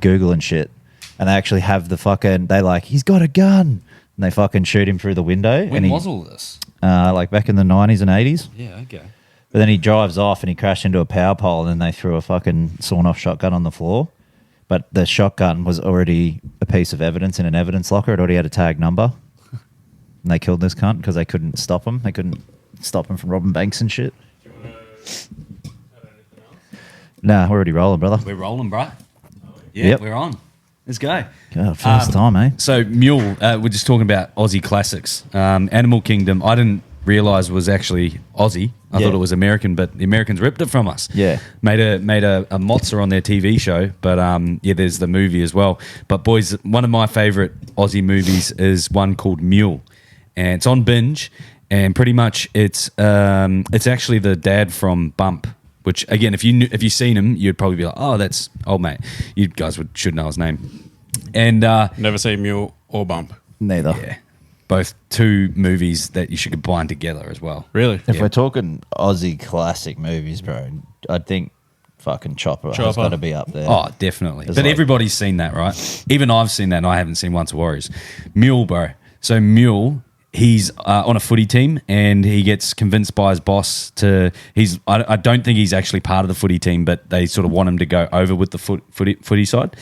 Googling shit, and they actually have the fucking. They like he's got a gun, and they fucking shoot him through the window. When was all this? Like back in the 90s and 80s. Yeah, okay. But then he drives off and he crashed into a power pole, and then they threw a fucking sawn-off shotgun on the floor. But the shotgun was already a piece of evidence in an evidence locker. It already had a tag number. And they killed this cunt because they couldn't stop him. They couldn't stop him from robbing banks and shit. Do you want to add anything else? Nah, we're already rolling, brother. We're rolling, bro. Yeah, Yep. we're on. Let's go. God, first time, eh? So Mule, we're just talking about Aussie classics. Animal Kingdom, I didn't realise was actually Aussie. I thought it was American, but the Americans ripped it from us. Yeah. Made a mozza on their TV show, but there's the movie as well. But boys, one of my favourite Aussie movies is one called Mule, and it's on Binge, and pretty much it's actually the dad from Bump. Which again, if you seen him, you'd probably be like, "Oh, that's old mate." You guys should know his name. And Never say Mule or Bump. Neither. yeah, both two movies that you should combine together as well. Really? If we're talking Aussie classic movies, bro, I think fucking Chopper has got to be up there. Oh, definitely. It's But like- everybody's seen that, right? Even I've seen that, and I haven't seen Once Warriors. Mule, bro. So Mule, he's on a footy team, and he gets convinced by his boss to. I don't think he's actually part of the footy team, but they sort of want him to go over with the footy side.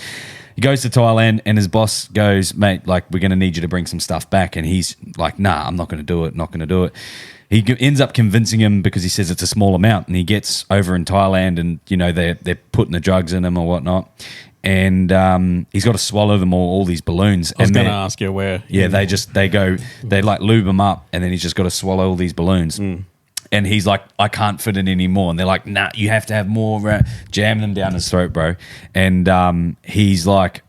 He goes to Thailand, and his boss goes, "Mate, like we're going to need you to bring some stuff back." And he's like, "Nah, I'm not going to do it. Not going to do it." He ends up convincing him because he says it's a small amount, and he gets over in Thailand, and they're putting the drugs in him or whatnot, and he's got to swallow them all these balloons. I was going to ask you where. Yeah, they like lube him up, and then he's just got to swallow all these balloons. And he's like, I can't fit it anymore. And they're like, nah, you have to have more. Jam them down his throat, bro. And he's like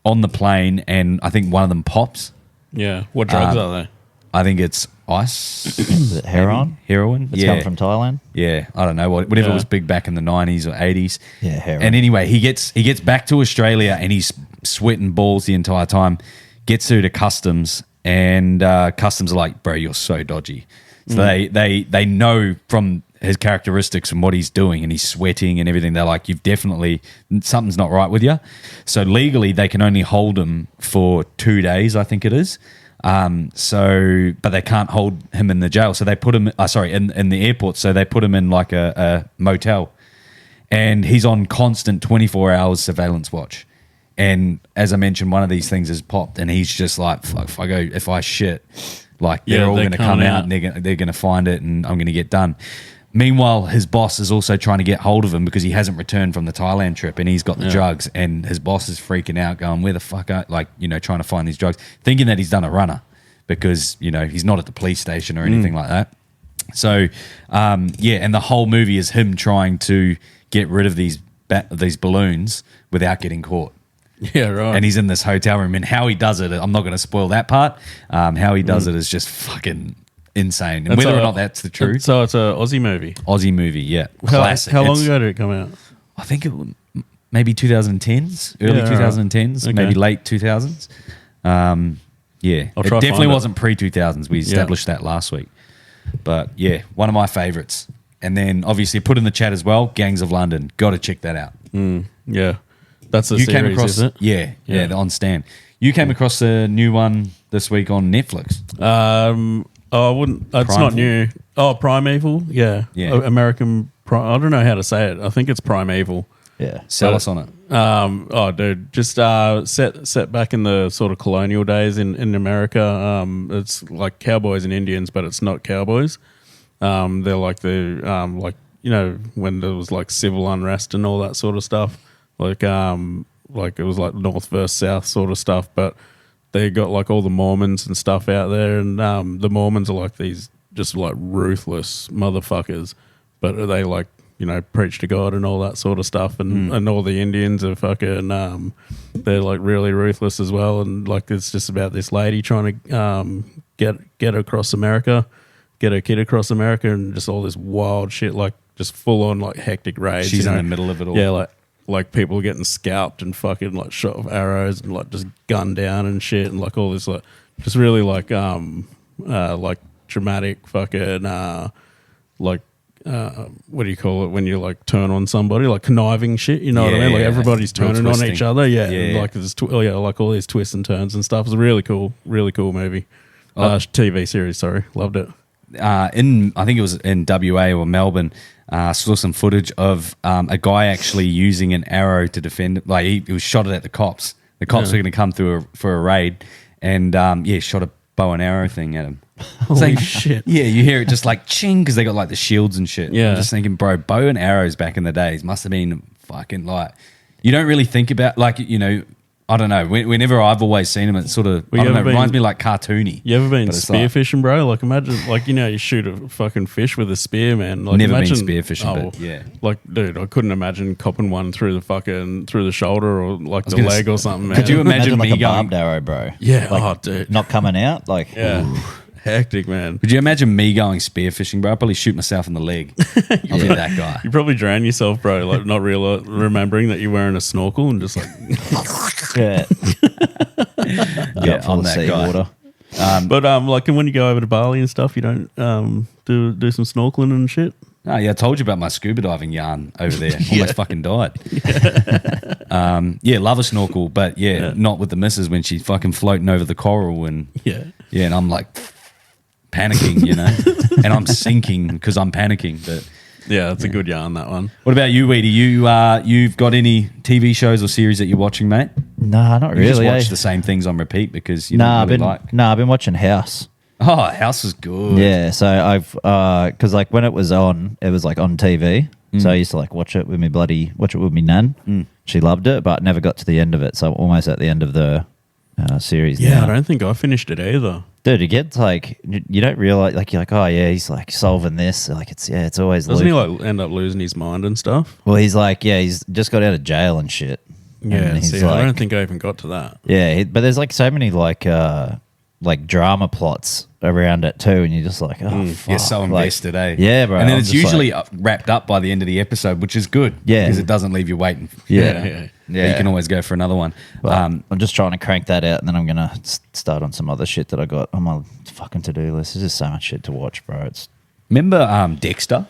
on the plane, and I think one of them pops. Yeah. What drugs are they? I think it's ice. Is it heroin? Heroin? It's come from Thailand? Yeah, I don't know. Whatever was big back in the 90s or 80s. Yeah, heroin. And anyway, he gets back to Australia, and he's sweating balls the entire time. Gets through to customs, and customs are like, bro, you're so dodgy. So they know from his characteristics and what he's doing, and he's sweating and everything. They're like, you've definitely, something's not right with you. So legally, they can only hold him for 2 days, I think it is. But they can't hold him in the jail. So they put him, in the airport. So they put him in like a motel, and he's on constant 24 hours surveillance watch. And as I mentioned, one of these things has popped, and he's just like, fuck, if I shit, like they're all going to come out and they're going to find it, and I'm going to get done. Meanwhile, his boss is also trying to get hold of him because he hasn't returned from the Thailand trip, and he's got the drugs, and his boss is freaking out, going, where the fuck are, trying to find these drugs, thinking that he's done a runner because, he's not at the police station or anything like that. So, and the whole movie is him trying to get rid of these balloons without getting caught. Yeah, right. And he's in this hotel room, and how he does it, I'm not going to spoil that part. How he does it is just fucking insane. And whether or not that's the truth. So it's a Aussie movie. Aussie movie, yeah. Classic. How long ago did it come out? I think it was maybe 2010s, early 2010s, maybe late 2000s. It definitely wasn't pre-2000s. We established that last week. But yeah, one of my favourites. And then obviously put in the chat as well, Gangs of London. Got to check that out. Yeah. That's the You series, came across, isn't it? Yeah, on Stan. You came across a new one this week on Netflix. I wouldn't. It's not new. Oh, Primeval. Yeah. American. I don't know how to say it. I think it's Primeval. Yeah. Sell us on it. Dude, just set back in the sort of colonial days in America. It's like cowboys and Indians, but it's not cowboys. They're like when there was like civil unrest and all that sort of stuff. Like it was like North versus South sort of stuff, but they got like all the Mormons and stuff out there, and the Mormons are like these just like ruthless motherfuckers, but they like preach to God and all that sort of stuff, and all the Indians are fucking they're like really ruthless as well, and like it's just about this lady trying to get across America, get her kid across America, and just all this wild shit, like just full on like hectic raids. She's in the middle of it all. Yeah, like people getting scalped and fucking like shot with arrows and like just gunned down and shit, and like all this like just really like dramatic fucking like what do you call it when you like turn on somebody, like conniving shit, you know what I mean? Like everybody's Real turning on twisting. each other. Yeah. Yeah. Like there's like all these twists and turns and stuff. It's a really cool movie. TV series, sorry. Loved it. I think it was in WA or Melbourne, saw some footage of a guy actually using an arrow to defend. Like he was shot at the cops. The cops were going to come through for a raid, and shot a bow and arrow thing at him. Holy shit. Yeah, you hear it just like ching because they got like the shields and shit. Yeah. I'm just thinking, bro, bow and arrows back in the days must have been fucking like. You don't really think about like I don't know. Whenever I've always seen them, it's sort of Well, I don't know. It you ever reminds been- me like cartoony. You ever been But it's like- spearfishing, bro? Like imagine, like you shoot a fucking fish with a spear, man. Like, Never been imagine, spearfishing, but yeah. Like, dude, I couldn't imagine copping one through the shoulder or like the gonna leg say- or something, man. Could you imagine like me a going? barbed arrow, bro. Yeah. Like, Oh, dude. not coming out. Like, Yeah. Hectic, man. Could you imagine me going spearfishing, bro? I'd probably shoot myself in the leg. I'll be that guy. You probably drown yourself, bro. Like not remembering that you're wearing a snorkel and just like. yeah, Yeah, full I'm of that sea guy. water. But like when you go over to Bali and stuff, you don't do some snorkeling and shit. Oh, yeah, I told you about my scuba diving yarn over there. Almost fucking died. Love a snorkel, but not with the missus when she's fucking floating over the coral and and I'm like panicking, and I'm sinking because I'm panicking. But Yeah, it's a good yarn, that one. what about you, Weedy? You've got any TV shows or series that you're watching, mate? Nah, not You just really. watch the same things on repeat because you Nah, don't really like. I've been watching House. Oh, House is good. Yeah, so I've because like when it was on TV. So I used to like watch it with me nan. She loved it, but never got to the end of it. So I'm almost at the end of the series. Yeah, now. I don't think I finished it either. Dude, it gets like you don't realize like you're like, oh yeah, he's like solving this. Like it's always Doesn't he loop. like end up losing his mind and stuff? Well, he's like, yeah, he's just got out of jail and shit. Yeah, And he's see, like, I don't think I even got to that. yeah, but there's like so many like drama plots around it too, and you're just like, oh, fuck. You're so invested, eh? Yeah, bro. And then I'm it's just usually like- wrapped up by the end of the episode, which is good. Yeah. Because it doesn't leave you waiting. Yeah. Yeah. You can always go for another one. But I'm just trying to crank that out, and then I'm gonna start on some other shit that I got on my fucking to-do list. There's just so much shit to watch, bro. It's Remember Dexter?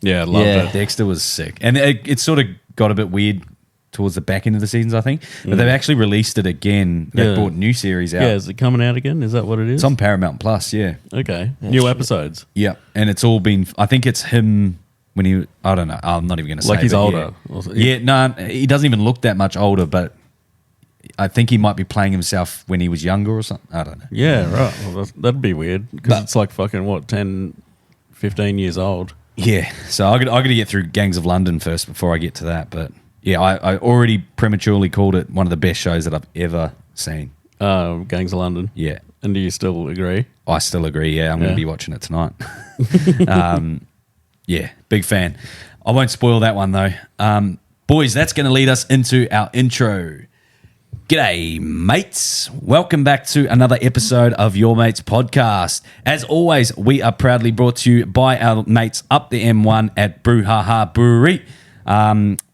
Yeah, loved Yeah. it. Dexter was sick. And it sort of got a bit weird towards the back end of the seasons, I think. But they've actually released it again. They Yeah. brought new series out. Yeah, is it coming out again? Is that what it is? It's on Paramount Plus, yeah. Okay. New episodes. Yeah. And it's all been, I think it's him when he, I don't know. I'm not even going to say Like he's but older. Yeah, no, he doesn't even look that much older, but I think he might be playing himself when he was younger or something. I don't know. Yeah, right. Well, that'd be weird because But- it's like fucking, 10, 15 years old. Yeah, so I got to get through Gangs of London first before I get to that. But yeah, I already prematurely called it one of the best shows that I've ever seen. Gangs of London. Yeah, And do you still agree? I still agree. Yeah, I'm going Yeah. to be watching it tonight. Yeah, big fan. I won't spoil that one though. Boys, that's going to lead us into our intro. G'day, mates. Welcome back to another episode of Your Mates Podcast. As always, we are proudly brought to you by our mates up the M1 at Brouhaha Brewery.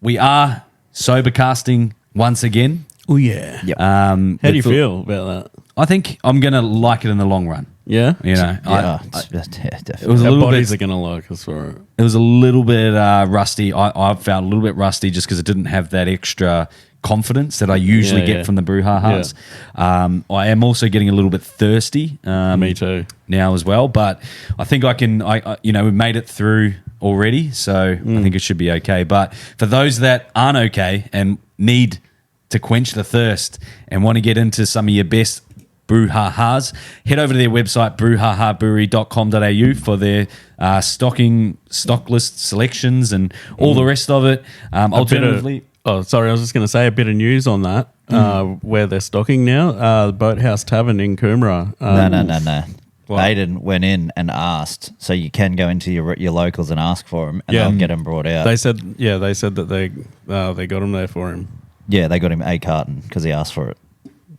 We are sober casting once again. Oh, yeah. Yep. How do you feel about that? I think I'm going to like it in the long run. Yeah? You know, yeah, I- definitely. it was a Our little bodies bit. are going to like us for it. It was a little bit rusty. I felt a little bit rusty just because it didn't have that extra confidence that I usually Yeah, get yeah. from the Brouhahas. I am also getting a little bit thirsty. Me too. Now as well, but I think I can. We made it through already, so I think it should be okay. But for those that aren't okay and need to quench the thirst and want to get into some of your best Brouhahas, head over to their website brouhahabrewery.com.au for their stock list selections and all the rest of it. Alternatively, I was just going to say a bit of news on that. Where they're stocking now, the Boathouse Tavern in Coomera. No. What? Aiden went in and asked, so you can go into your locals and ask for them, and Yeah. they'll get them brought out. They said that they got them there for him. Yeah, they got him a carton because he asked for it.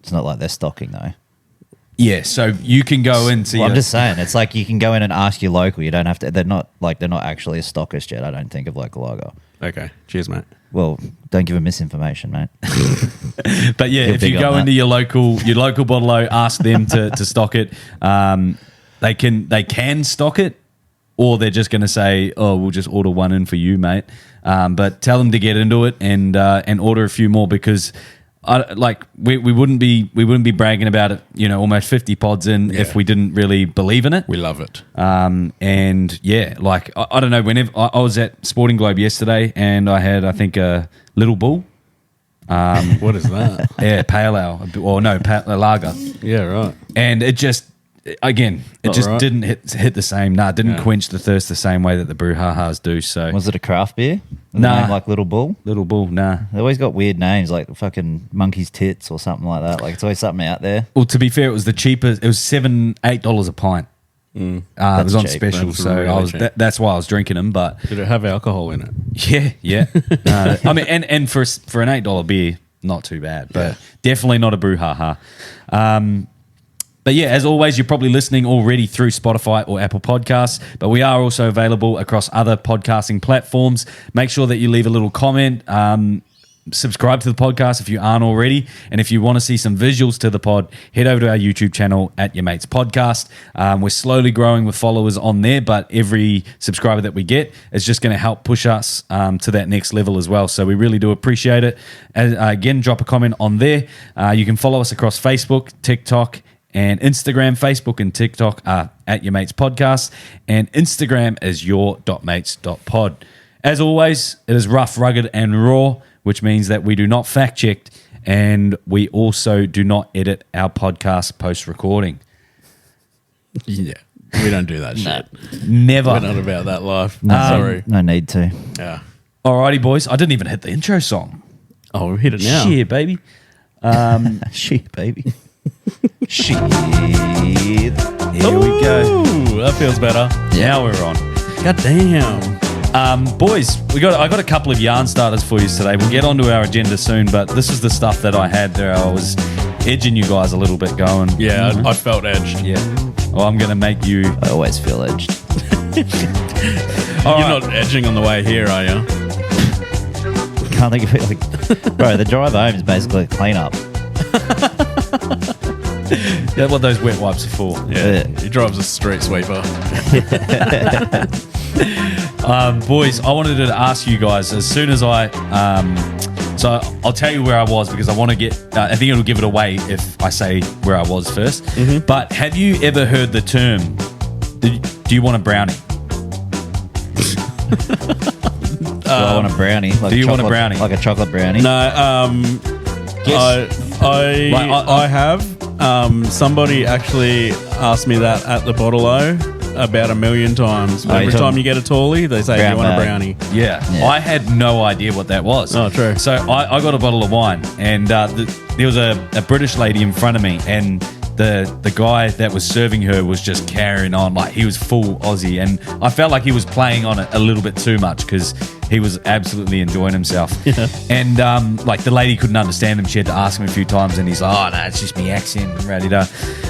It's not like they're stocking though. yeah. So you can go into. Well, I'm your- just saying, it's like you can go in and ask your local. You don't have to. They're not actually a stockist yet. I don't think of local lager. Okay, cheers, mate. Well, don't give them misinformation, mate. But yeah, You're if you big go on into that. your local bottle-o, ask them to stock it. They can stock it. or they're just going to say, "Oh, we'll just order one in for you, mate." But tell them to get into it and order a few more because. We wouldn't be bragging about it, almost 50 pods in if we didn't really believe in it. We love it. And yeah, I don't know. Whenever I was at Sporting Globe yesterday, and I had I think a Little Bull. What is that? Yeah, pale ale or no, lager. Yeah, right. And it just. Again, it just didn't hit the same. Nah, it didn't quench the thirst the same way that the Brouhahas do. So Was it a craft beer? Nah. Name like Little Bull? Little Bull, nah. They always got weird names like fucking Monkey's Tits or something like that. Like it's always something out there. Well, to be fair, it was the cheapest. It was $8 a pint. It was on cheap. special, That's so really cheap. that's why I was drinking them. But Did it have alcohol in it? yeah. I mean, and for an $8 beer, not too bad, but definitely not a Brouhaha. But yeah, as always, you're probably listening already through Spotify or Apple Podcasts, but we are also available across other podcasting platforms. Make sure that you leave a little comment. Subscribe to the podcast if you aren't already. And if you want to see some visuals to the pod, head over to our YouTube channel at Your Mates Podcast. We're slowly growing with followers on there, but every subscriber that we get is just going to help push us to that next level as well. So we really do appreciate it. Again, drop a comment on there. You can follow us across Facebook, TikTok, and Instagram. Facebook and TikTok are at Your Mates Podcast, and Instagram is your.mates.pod. As always, it is rough, rugged, and raw, which means that we do not fact check, and we also do not edit our podcast post-recording. Yeah. We don't do that shit. Never. We're not about that life. Sorry. No need to. Yeah. Alrighty, boys. I didn't even hit the intro song. Oh, we hit it now. Shit, baby. Shit, baby. Shit. Here we go. Ooh, that feels better. Now we're on. God damn. Boys, I got a couple of yarn starters for you today. We'll get onto our agenda soon, but this is the stuff that I had there. I was edging you guys a little bit going. Yeah, I felt edged. Yeah. Well, I'm going to make you... I always feel edged. You're not edging on the way here, are you? Can't think of it. Like, bro, the drive home is basically a clean-up. That's what those wet wipes are for. Yeah. He drives a street sweeper. Boys, I wanted to ask you guys as soon as so I'll tell you where I was because I want to get, I think it'll give it away if I say where I was first. Mm-hmm. But have you ever heard the term, do you want a brownie? Do I want a brownie? Like do you want a brownie? Like a chocolate brownie? No, Yes. I have. Somebody actually asked me that at the Bottle-O about 1 million times. Every time you get a Tally, they say, do you want a brownie? Yeah. I had no idea what that was. Oh, true. So I got a bottle of wine, and there was a British lady in front of me, and the guy that was serving her was just carrying on like he was full Aussie, and I felt like he was playing on it a little bit too much because he was absolutely enjoying himself. Yeah. And like the lady couldn't understand him. She had to ask him a few times, and he's like, "Oh no, it's just me accent."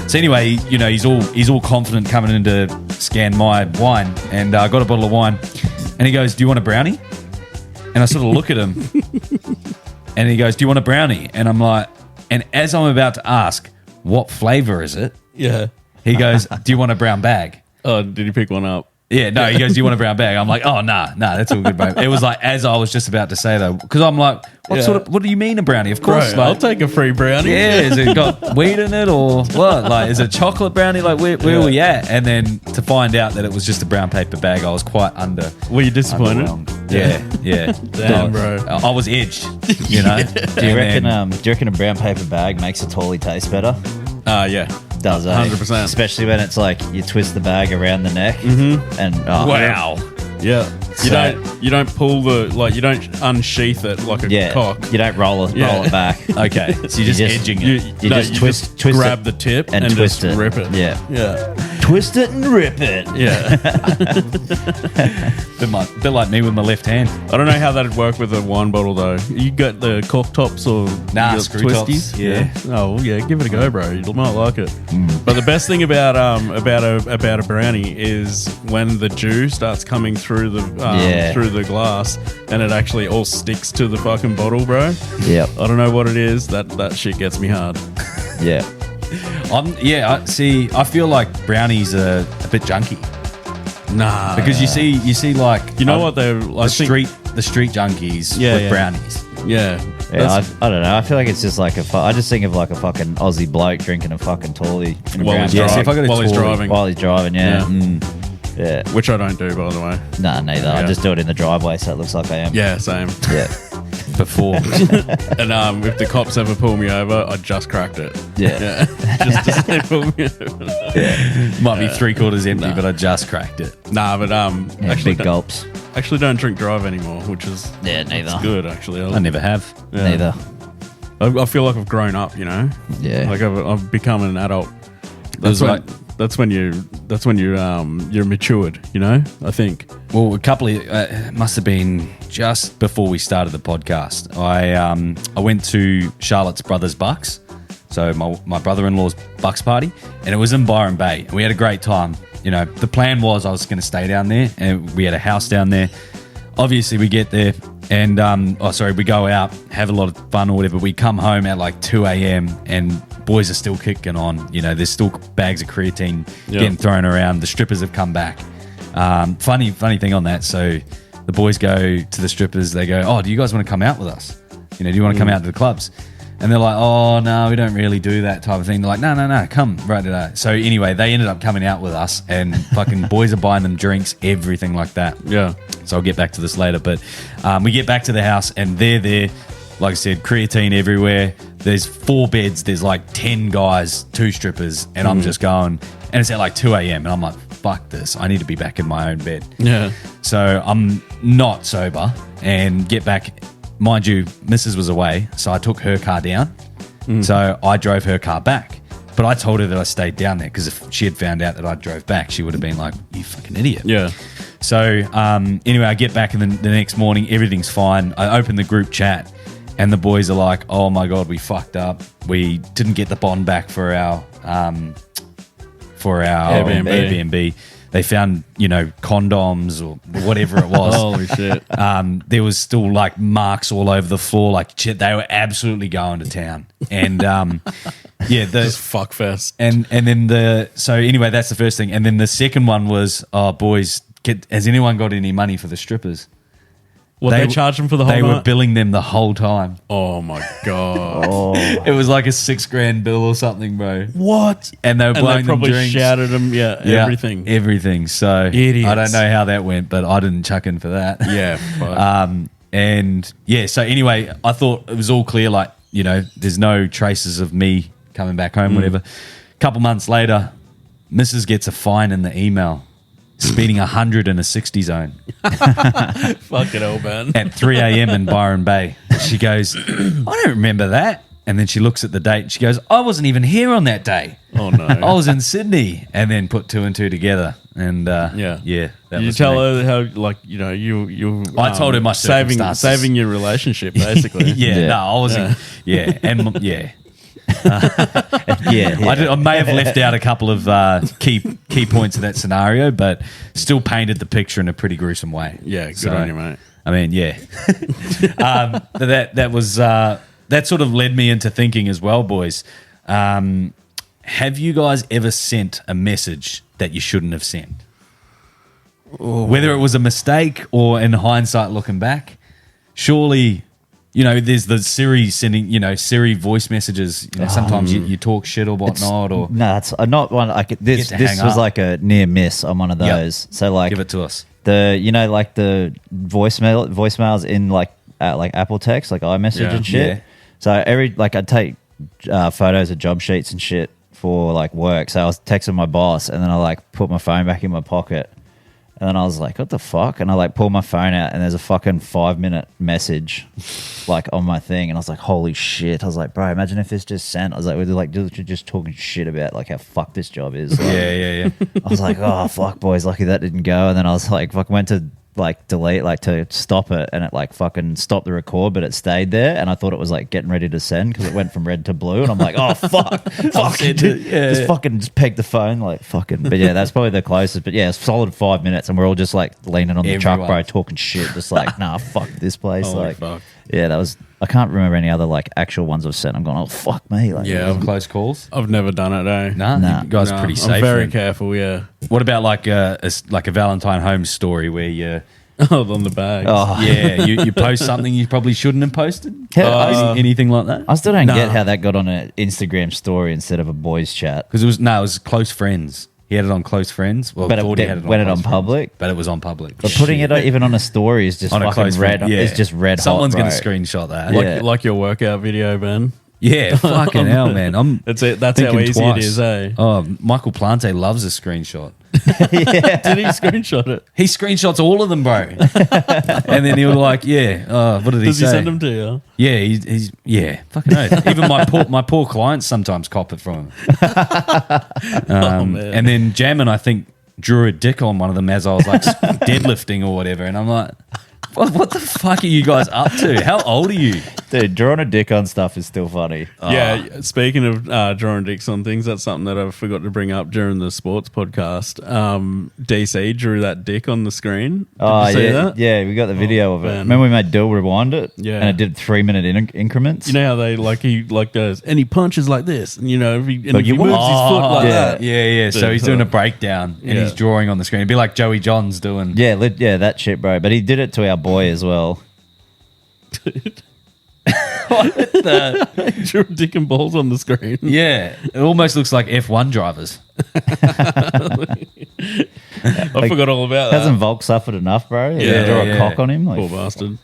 So anyway, he's all confident coming in to scan my wine, and I got a bottle of wine, and he goes, "Do you want a brownie?" And I sort of look at him, and he goes, "Do you want a brownie?" And I'm like, and as I'm about to ask, what flavor is it? Yeah. He goes, "Do you want a brown bag?" Oh, did he pick one up? Yeah, no, he goes, "Do you want a brown bag?" I'm like, "Oh, nah, that's all good, mate." It was like, as I was just about to say, though, because I'm like, what do you mean a brownie? Of course. Bro, I'll take a free brownie. Yeah, has it got weed in it or what? Like, is it chocolate brownie? Like, where are we at? And then to find out that it was just a brown paper bag, I was quite Were you disappointed? Yeah. Damn, bro. I was edged, you know? Do you reckon a brown paper bag makes a Tally taste better? Yeah. Does 100%. Especially when it's like you twist the bag around the neck and Wow. Yeah. You don't pull you don't unsheath it like a cock. You don't roll it back. Okay, so you're just edging it. You just twist grab it the tip and twist just rip it. Yeah. Twist it and rip it. Yeah. Bit like me with my left hand. I don't know how that'd work with a wine bottle though. You got the cork tops or screw twisties? tops. Yeah. Oh yeah, give it a go, bro. You might like it. But the best thing about a brownie is when the dew starts coming through the glass and it actually all sticks to the fucking bottle, bro. Yep. I don't know what it is. That shit gets me hard. Yeah. I feel like brownies are a bit junky. Nah, Because you see like you know what they're the street junkies Yeah, with yeah. brownies. Yeah, Yeah, I don't know. I feel like it's just like I just think of like a fucking Aussie bloke drinking a fucking Tawley in a While brown he's, Yeah, bag see, if I got a while he's Tawley driving. while he's driving. Yeah, yeah. Which I don't do, by the way. Nah, neither. I Yeah. just do it in the driveway, so it looks like I am. Yeah, same. yeah, Before. And if the cops ever pull me over, I just cracked it. yeah. Yeah, just to pull me over. Might be 3/4 empty, but I just cracked it. Nah, but Yeah, actually, big gulps. actually don't drink drive anymore, which is Yeah, neither. it's good actually. I never have. Yeah. Neither. I feel like I've grown up, you know. Yeah. Like I've become an adult. There's That's when you're matured, you know. I think. Well, a couple of it must have been just before we started the podcast. I went to Charlotte's brother's Bucks, so my brother-in-law's Bucks party, and it was in Byron Bay. And we had a great time. You know, the plan was I was going to stay down there, and we had a house down there. Obviously, we get there, and we go out, have a lot of fun or whatever. We come home at like 2 a.m. and boys are still kicking on. You know, there's still bags of creatine getting thrown around. The strippers have come back. Funny thing on that. So the boys go to the strippers. They go, "Oh, do you guys want to come out with us? You know, do you want to come out to the clubs?" And they're like, "Oh, no, we don't really do that type of thing." They're like, no, come right today. So anyway, they ended up coming out with us, and fucking boys are buying them drinks, everything like that. Yeah. So I'll get back to this later. But we get back to the house, and they're there. Like I said, creatine everywhere. There's 4 beds. There's like 10 guys, 2 strippers, and I'm just going. And it's at like 2 a.m. and I'm like, fuck this. I need to be back in my own bed. Yeah. So I'm not sober and get back. Mind you, Mrs. was away, so I took her car down. So I drove her car back. But I told her that I stayed down there because if she had found out that I drove back, she would have been like, "You fucking idiot." Yeah. So anyway, I get back and the next morning, everything's fine. I open the group chat and the boys are like, "Oh my God, we fucked up. We didn't get the bond back for our Airbnb. They found, you know, condoms or whatever it was. Holy shit. There was still like marks all over the floor. Like shit, they were absolutely going to town. And Just fuck fest. and then so anyway, that's the first thing. And then the second one was, "Oh boys, has anyone got any money for the strippers?" What, they charged them for the whole They night? were billing them the whole time. Oh my God. It was like a $6,000 bill or something, bro. What? And they were And blowing they probably them drinks. shouted them, everything. Everything. So Idiots. I don't know how that went, but I didn't chuck in for that. Yeah. Fuck. And yeah, so anyway, I thought it was all clear, like, you know, there's no traces of me coming back home, whatever. A couple months later, Mrs. gets a fine in the email, speeding 100 in a 60 zone Fucking hell, man. at 3 a.m. in Byron Bay. She goes, "I don't remember that." And then she looks at the date and she goes, "I wasn't even here on that day. Oh no. I was in Sydney." And then put 2 and 2 together. And that you was tell me. her how, like, you know, you. I told her my circumstances. saving your relationship, basically. Yeah, no, I wasn't. Yeah, and yeah. Yeah. I may have left out a couple of key points of that scenario, but still painted the picture in a pretty gruesome way. Yeah, good on you, mate. I mean, yeah. That was that sort of led me into thinking as well, boys. Have you guys ever sent a message that you shouldn't have sent? Whether it was a mistake or in hindsight looking back, surely, you know, there's the Siri sending, you know, Siri voice messages. You know, sometimes you talk shit or whatnot, or No, it's not one. This Get to hang was up. like a near miss on one of Yep. those. So like give it to us. like the voicemails in like Apple Text, like iMessage Yeah. and shit. Yeah. So I'd take photos of job sheets and shit for like work. So I was texting my boss, and then I like put my phone back in my pocket, and then I was like, "What the fuck?" And I like pull my phone out, and there's a fucking 5-minute message like on my thing, and I was like, "Holy shit!" I was like, "Bro, imagine if this just sent." I was like, "We're just talking shit about like how fucked this job is." Like, Yeah. I was like, "Oh fuck, boys, lucky that didn't go." And then I was like, "Fuck," went to like delete, like to stop it, and it like fucking stopped the record, but it stayed there, and I thought it was like getting ready to send because it went from red to blue, and I'm like, "Oh fuck, just peg the phone, like fucking." But yeah, that's probably the closest. But yeah, it's solid 5 minutes, and we're all just like leaning on the truck, Everyone. bro, talking shit, just like, "Nah, fuck this place." Holy like, fuck. Yeah, that was. I can't remember any other like actual ones I've sent. I'm going, oh fuck me. Like, Yeah. Close calls. I've never done it, eh? Nah, you guys are pretty safe. I'm very then. careful, yeah. What about like a Valentine Holmes story where you Oh, on the bags. Oh. yeah you post something you probably shouldn't have posted? Anything like that? I still don't get how that got on an Instagram story instead of a boys chat. Because it was close friends. He had it on close friends. Well, But Gordy had it on went it close on friends. public? But it was on public. But putting it even on a story is just on a fucking close red. friend, yeah. It's just red Someone's hot, going bro. to screenshot that. Yeah. Like your workout video, Ben. Yeah, fucking hell, man. That's it. That's how thinking easy twice. it is, eh? Oh, Michael Plante loves a screenshot. Did he screenshot it? He screenshots all of them, bro. And then he'll like, what did he Does say? he send them to you? Yeah, he's fucking oath. Even my poor clients sometimes cop it from him. Man. And then Jammin, I think, drew a dick on one of them as I was like deadlifting or whatever, and I'm like, what the fuck are you guys up to? How old are you? Dude, drawing a dick on stuff is still funny. Yeah, speaking of drawing dicks on things, that's something that I forgot to bring up during the sports podcast. DC drew that dick on the screen. Did you see yeah, that? yeah, we got the video of it. man. Remember we made Dill rewind it? Yeah. And it did 3-minute increments? You know how they he goes, and he punches like this, and if he, But if you he moves his foot want- like yeah. that. Yeah. So he's doing a breakdown and Yeah. he's drawing on the screen. It'd be like Joey Johns doing. Yeah, that shit, bro. But he did it to our boy as well. He drew dick and balls on the screen. Yeah, it almost looks like F1 drivers. I forgot all about that. Hasn't Volk suffered enough, bro? Yeah, Draw yeah. a cock on him? Like, Poor bastard.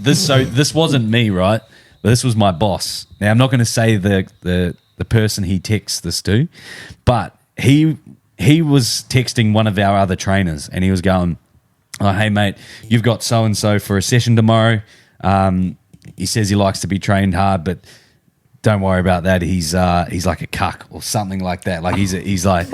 This wasn't me, right? But this was my boss. Now I'm not going to say the person he texts this to, but he was texting one of our other trainers, and he was going, "Oh, hey mate, you've got so and so for a session tomorrow. He says he likes to be trained hard, but don't worry about that. He's like a cuck or something like that. Like he's like."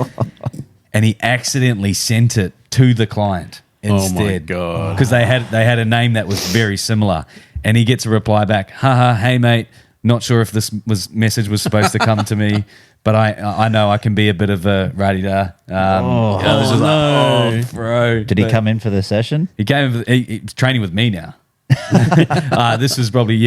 And he accidentally sent it to the client instead. Oh my God. Because they had a name that was very similar, and he gets a reply back, haha, hey mate, not sure if this message was supposed to come to me, but I know I can be a bit of a rah-de-da. I was just like, bro. did he come in for the session? He's training with me now. This was probably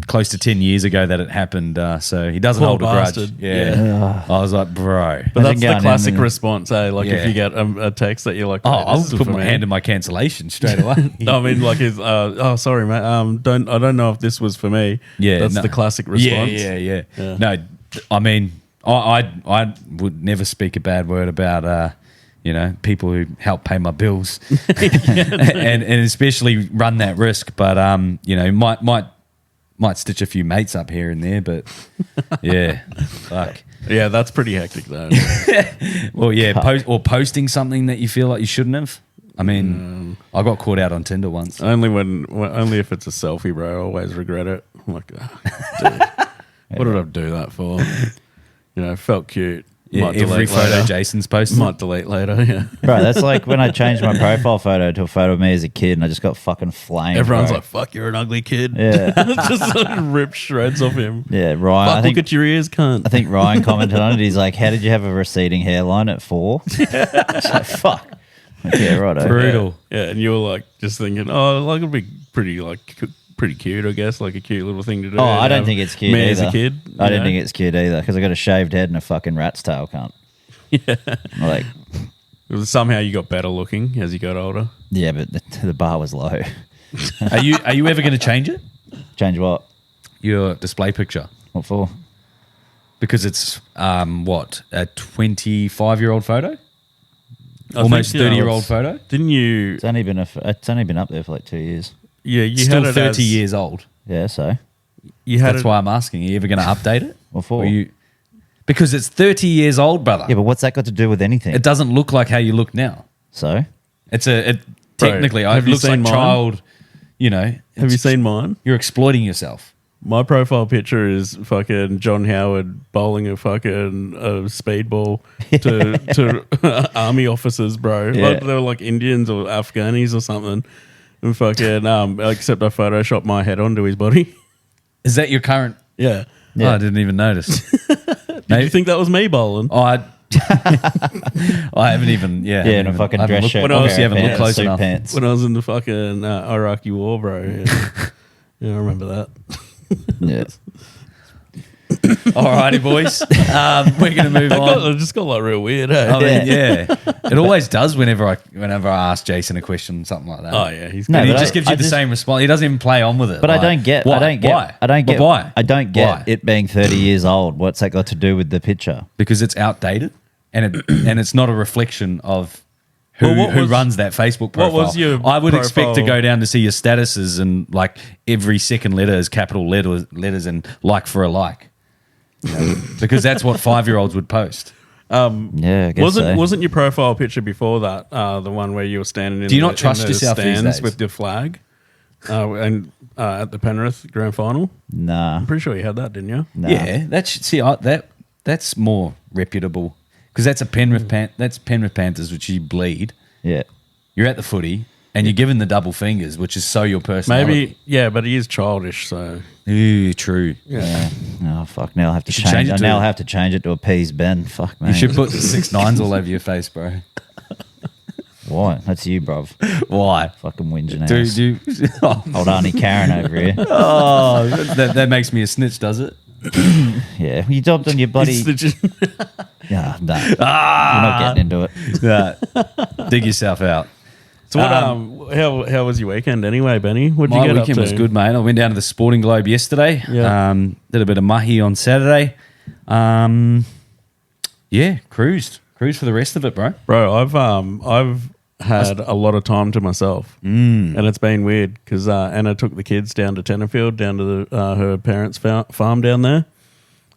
close to 10 years ago that it happened, so he doesn't Poor hold a grudge. bastard. Yeah. I was like, bro. But that's Imagine the going classic in and- response, eh? Like Yeah. if you get a text that you're like, Oh, "Hey, I'll this is put for my me." hand in my cancellation straight away. No, I mean, like, sorry, mate. I don't know if this was for me. Yeah, that's no. the classic response. Yeah. No, I mean, I would never speak a bad word about people who help pay my bills, and especially run that risk. But might stitch a few mates up here and there. But yeah, fuck. Yeah, that's pretty hectic though. Well, yeah, posting something that you feel like you shouldn't have. I mean, I got caught out on Tinder once. only only if it's a selfie, bro. I always regret it. I'm like, dude, what did I do that for? Felt cute. Yeah, Might every delete photo later. Jason's posted. Might delete later. Yeah. Bro, that's like when I changed my profile photo to a photo of me as a kid and I just got fucking flamed. Everyone's bro. like, "Fuck, you're an ugly kid." Yeah. Just like rip shreds off him. Yeah, Ryan. Fuck, I think look at your ears, cunt. I think Ryan commented on it. He's like, "How did you have a receding hairline at 4?" It's like, fuck. Yeah, right. Brutal. Yeah, and you were like just thinking, oh, like it'd be pretty cute, I guess, like a cute little thing to do. Oh, I don't think it's cute Me either. as a kid. I don't think it's cute either because I got a shaved head and a fucking rat's tail, cunt. Yeah. Like, Somehow you got better looking as you got older. yeah, but the bar was low. Are you ever going to change it? Change what? Your display picture? What for? Because it's a 25-year-old photo, I almost think, 30-year-old it's- photo. Didn't you? It's only been up there for like 2 years. Yeah, you Still had it 30 as, years old. Yeah, so You had That's it, why I'm asking. Are you ever going to update it? what for? Or because it's 30 years old, brother. Yeah, but what's that got to do with anything? It doesn't look like how you look now. So Technically, have it you looks like seen mine? child. Have you seen mine? You're exploiting yourself. My profile picture is fucking John Howard bowling a fucking speedball to army officers, bro. Yeah. Like, they were like Indians or Afghanis or something. And fucking, except I photoshopped my head onto his body. Is that your current? Yeah. Yeah. Oh, I didn't even notice. Did you think that was me bowling? Oh, I haven't even. Yeah, Yeah, in a fucking dress shirt. What else you haven't looked close suit enough. Pants. When I was in the fucking Iraqi war, bro. Yeah, I remember that. Yeah. Alrighty, boys. We're gonna move on. It just got like real weird, eh? I mean, yeah, it always does whenever I ask Jason a question, something like that. Oh yeah, he's No, And he but just gives you the same response. He doesn't even play on with it. But like, I don't get. why? I don't get. Why? I don't get. But why? I don't get Why? it being 30 years old. What's that got to do with the picture? Because it's outdated, and it's not a reflection of who Well, what who was- runs that Facebook profile. what was your I would expect to profile? go down to see your statuses and like every second letter is capital letters and like for a like. You know, because that's what 5-year-olds would post. Yeah, I guess Wasn't your profile picture before that the one where you were standing in Do you not in trust the yourself these stands days? with your flag and at the Penrith Grand Final? Nah. I'm pretty sure you had that, didn't you? Nah. Yeah, that's more reputable because that's a Penrith that's Penrith Panthers, which you bleed. Yeah. You're at the footy and you're given the double fingers, which is so your personality. Maybe, yeah, but he is childish, so Ooh, true. Yeah. Oh fuck! Now I'll have to should change. change it to- Now I'll have to change it to appease Ben. Fuck man. You should put 6 9s all over your face, bro. Why? That's you, bruv. Why? Fucking whinging Do, ass. do, Old Auntie Karen over here. oh, that makes me a snitch, does it? Yeah. You dumped on your buddy. Yeah. Nah. You're not getting into it. Yeah. Dig yourself out. So what? How was your weekend anyway, Benny? What did My you get weekend up to? was good, mate. I went down to the Sporting Globe yesterday. Yeah. Did a bit of mahi on Saturday. Yeah, cruised for the rest of it, bro. Bro. I've had a lot of time to myself, and it's been weird because Anna took the kids down to Tenterfield, down to her parents' farm down there,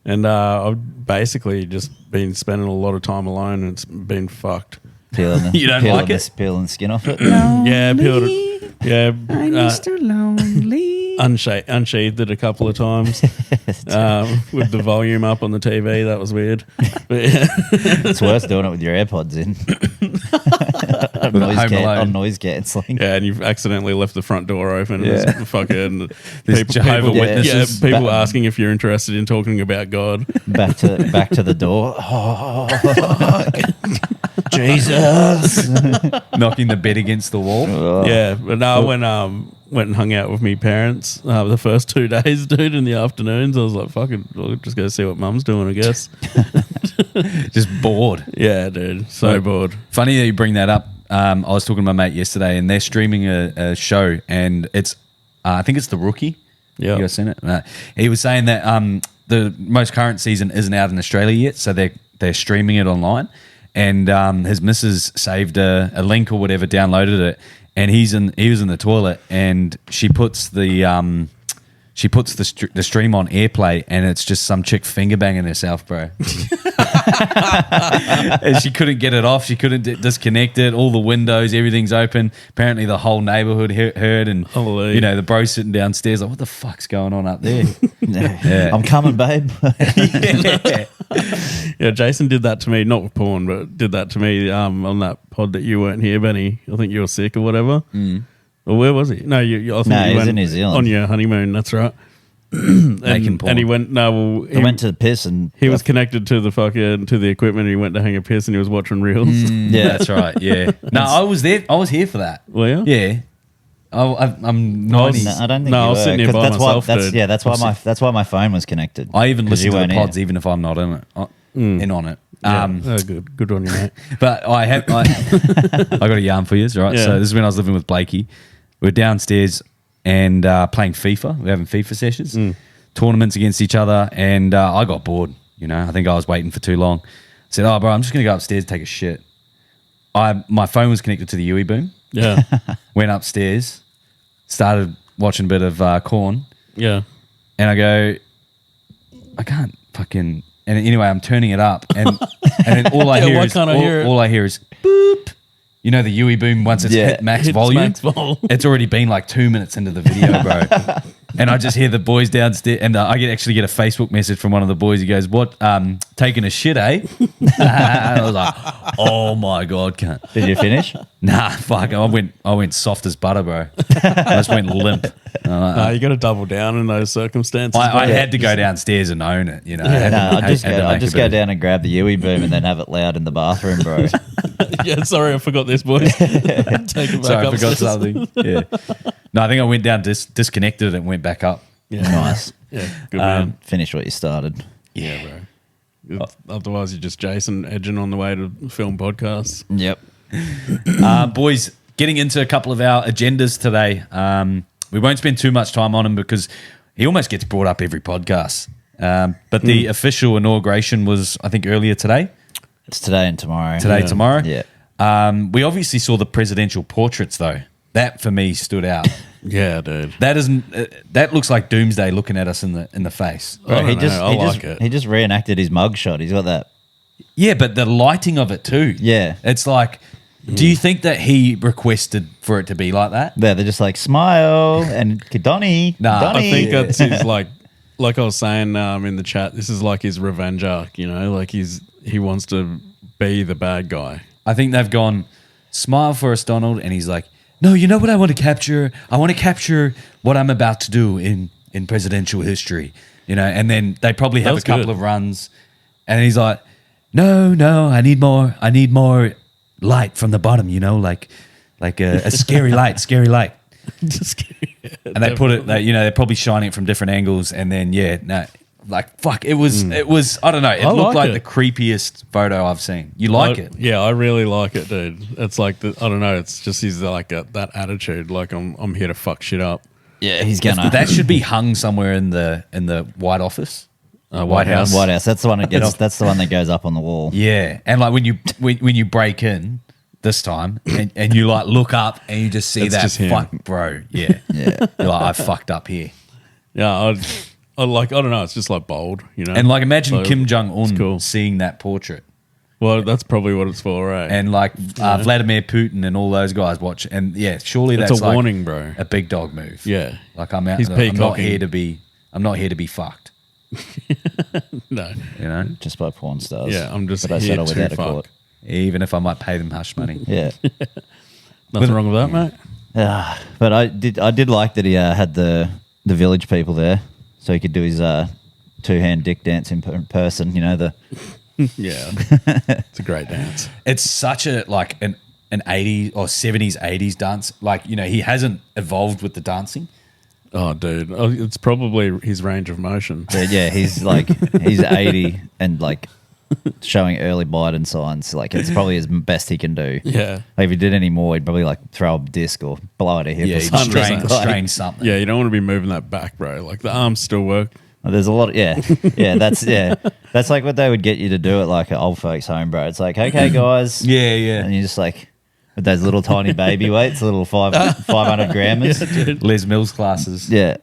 and I've basically just been spending a lot of time alone, and it's been fucked. Peeling the, You don't peeling like the, it? Peeling the skin off it. Yeah, peeled it. Yeah, Lonely. unsheathed it a couple of times with the volume up on the TV. That was weird. But, yeah. It's worse doing it with your AirPods in. Home Alone. On noise cancelling. Yeah, and you've accidentally left the front door open. Yeah. There's fucking There's Jehovah's Witnesses. Yeah, people asking if you're interested in talking about God. Back to the door. Oh, Jesus. Knocking the bed against the wall. Yeah, but no, I went and hung out with me parents the first 2 days, dude. In the afternoons, I was like, "Fucking, I'll just go see what Mum's doing." I guess. Just bored. Yeah, dude, so Right. bored. Funny that you bring that up. I was talking to my mate yesterday, and they're streaming a show, and it's I think it's The Rookie. Yeah. You guys seen it? He was saying that the most current season isn't out in Australia yet, so they're streaming it online. And his missus saved a link or whatever, downloaded it, and he was in the toilet, and she puts the stream on AirPlay, and it's just some chick finger banging herself, bro. And she couldn't get it off. She couldn't disconnect it. All the windows, everything's open. Apparently, the whole neighborhood heard, and Holy. the bro sitting downstairs like, what the fuck's going on up there? Yeah. I'm coming, babe. Yeah. Yeah, Jason did that to me, not with porn, but did that to me on that pod that you weren't here, Benny. I think you were sick or whatever. Well, where was he? No, I think No, you he was went in New Zealand. on your honeymoon. That's right. Making porn. And he went. No, well, I went to the piss and he was connected to the equipment. And he went to hang a piss, and he was watching reels. yeah. That's right. Yeah. No, I was there. I was here for that. Were you? Yeah. I'm 90s. No, I don't think No, you I was were, sitting here 'cause by that's myself, why, dude. that's why my phone was connected. I even 'Cause listen you to the weren't pods here. even if I'm not in it. In on it. Yeah. Oh, good on you, mate. But I got a yarn for you, right? Yeah. So this is when I was living with Blakey. We're downstairs and playing FIFA. We're having FIFA sessions, tournaments against each other, and I got bored. I think I was waiting for too long. I said, "Oh, bro, I'm just going to go upstairs and take a shit." My phone was connected to the UE boom. Yeah, Went upstairs, started watching a bit of Corn, yeah. and I go, I can't fucking. And anyway, I'm turning it up, and then all I Yeah, hear why is can't I hear it? all I hear is boop. The UE boom once it's Yeah, hit max hits volume. max vol. It's already been like 2 minutes into the video, bro. And I just hear the boys downstairs, and I actually get a Facebook message from one of the boys. He goes, "What? Taking a shit, eh?" And I was like, "Oh my god, cunt." Did you finish? Nah, fuck. I went soft as butter, bro. I just went limp. No, you got to double down in those circumstances. I had to go downstairs and own it, you know. No, I'd just go down and grab the Yui boom and then have it loud in the bathroom, bro. Yeah, sorry, I forgot this, boys. Take it back Sorry, I forgot upstairs. something. Yeah. No, I think I went down, disconnected it and went back up. Yeah. Nice. Yeah, good man. Finish what you started. Yeah, bro. Otherwise, you're just Jason edging on the way to film podcasts. Yep. Boys, getting into a couple of our agendas today. We won't spend too much time on him because he almost gets brought up every podcast. But the official inauguration was, I think, earlier today. It's today and tomorrow. Tomorrow. Yeah. We obviously saw the presidential portraits, though. That for me stood out. Yeah, dude. That isn't. That looks like Doomsday looking at us in the face. Bro, I like it. He just reenacted his mugshot. He's got that. Yeah, but the lighting of it too. Yeah. It's like, do you think that he requested for it to be like that? They're just like, smile and Donnie. Nah, Donnie. I think that's his, like I was saying in the chat, this is like his revenge arc, you know? Like he wants to be the bad guy. I think they've gone, smile for us, Donald, and he's like, no, you know what I want to capture? I want to capture what I'm about to do in presidential history, you know. And then they probably have a couple of runs, and he's like, no, I need more light from the bottom, you know, like a scary light. And they put it, they're probably shining it from different angles, and then fuck, it was I don't know, it looked like the creepiest photo I've seen. You like it? Yeah, I really like it, dude. It's like I don't know, it's just he's like that attitude, like I'm here to fuck shit up. Yeah, he's gonna. That should be hung somewhere in the White Office. White House. White House. That's the one that gets. That's the one that goes up on the wall. Yeah, and like when you break in this time and you like look up and you just see It's that just him. fuck, bro. Yeah, Yeah. You're like, I fucked up here. Yeah, I don't know, it's just like bold, you know. And like imagine So, Kim Jong Un cool. seeing that portrait, Well, that's probably what it's for, right? and like Vladimir Putin and all those guys watch, and yeah, surely It's that's a like warning, bro. a big dog move. Yeah. like I'm out. He's I'm not peacocking. here to be. I'm not here to be fucked. No. You know, Just by porn stars. Yeah, I'm just But I here settle to without a fuck. court. even if I might pay them hush money. Yeah. Nothing wrong with that, mate. But I did like that he had the village people there, so he could do his two-hand dick dance in person. You know, the Yeah. It's a great dance. It's such a like an 80s or 70s 80s dance. Like, you know, he hasn't evolved with the dancing. Oh, dude. Oh, it's probably his range of motion. yeah, he's like he's 80 and like showing early Biden signs. Like it's probably his best he can do. Yeah. Like, if he did any more, he'd probably like throw a disc or blow out a hip. Yeah, or he something. strain something. Yeah, you don't want to be moving that back, bro. Like the arms still work. There's a lot of, that's like what they would get you to do at like an old folks home, bro. It's like, okay, guys. Yeah, yeah. And you're just like, with those little tiny baby weights, little 500 grammars. Les Mills classes. Yeah.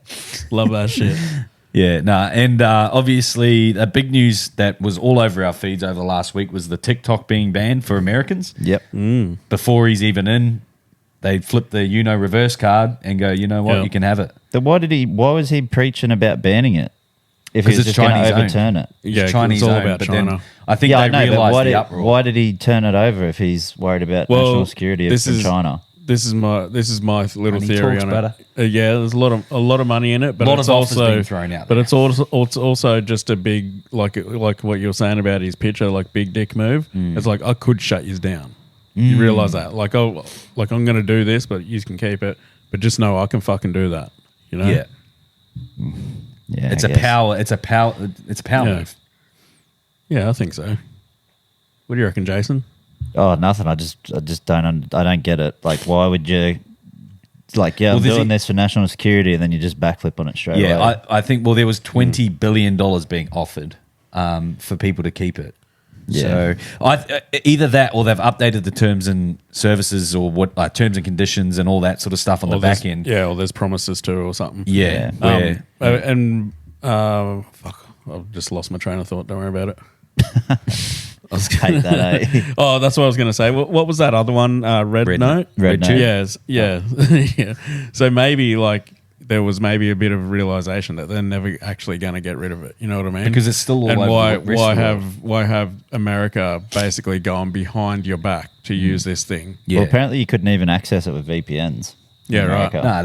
Love that shit. Yeah, no, and obviously the big news that was all over our feeds over the last week was the TikTok being banned for Americans. Yep. Before he's even in, they flip the reverse card and go, you know what, Yeah. you can have it. Then why was he preaching about banning it? If he 'Cause was it's just going to Chinese owned. overturn it. Yeah, It's Chinese it's all owned, about but China. then I think Yeah, I they know, but realised the uproar. why did he turn it over if he's worried about national security from China? This is my little And he theory talks on better. it. Yeah, there's a lot of money in it, but Lot it's of offers also being thrown out But there. it's also just a big like what you're saying about his picture, like big dick move. It's like I could shut you down. You realize that? Like I'm going to do this, but you can keep it. But just know I can fucking do that. You know? Yeah, Yeah, it's I a guess. power. It's a power Yeah. move. Yeah, I think so. What do you reckon, Jason? Oh, nothing. I just don't get it. Like, why would you? Like, yeah, Well, I'm there's doing this for national security, and then you just backflip on it straight away. Yeah, I think. Well, there was $20 billion being offered for people to keep it. Yeah. So either that, or they've updated the terms and services, or what terms and conditions, and all that sort of stuff on the back end. Yeah, or there's promises to or something. Yeah, where- Fuck, I've just lost my train of thought. Don't worry about it. hate that. Eh? Oh, that's what I was going to say. What was that other one? Red Red Note? Red Note. Yes. Yeah. Yeah. So maybe like there was maybe a bit of realization that they're never actually going to get rid of it. You know what I mean? Because it's still all and over why the rest of the world. why have America basically gone behind your back to use this thing? Yeah. Well, apparently you couldn't even access it with VPNs. Yeah, in right. America. No,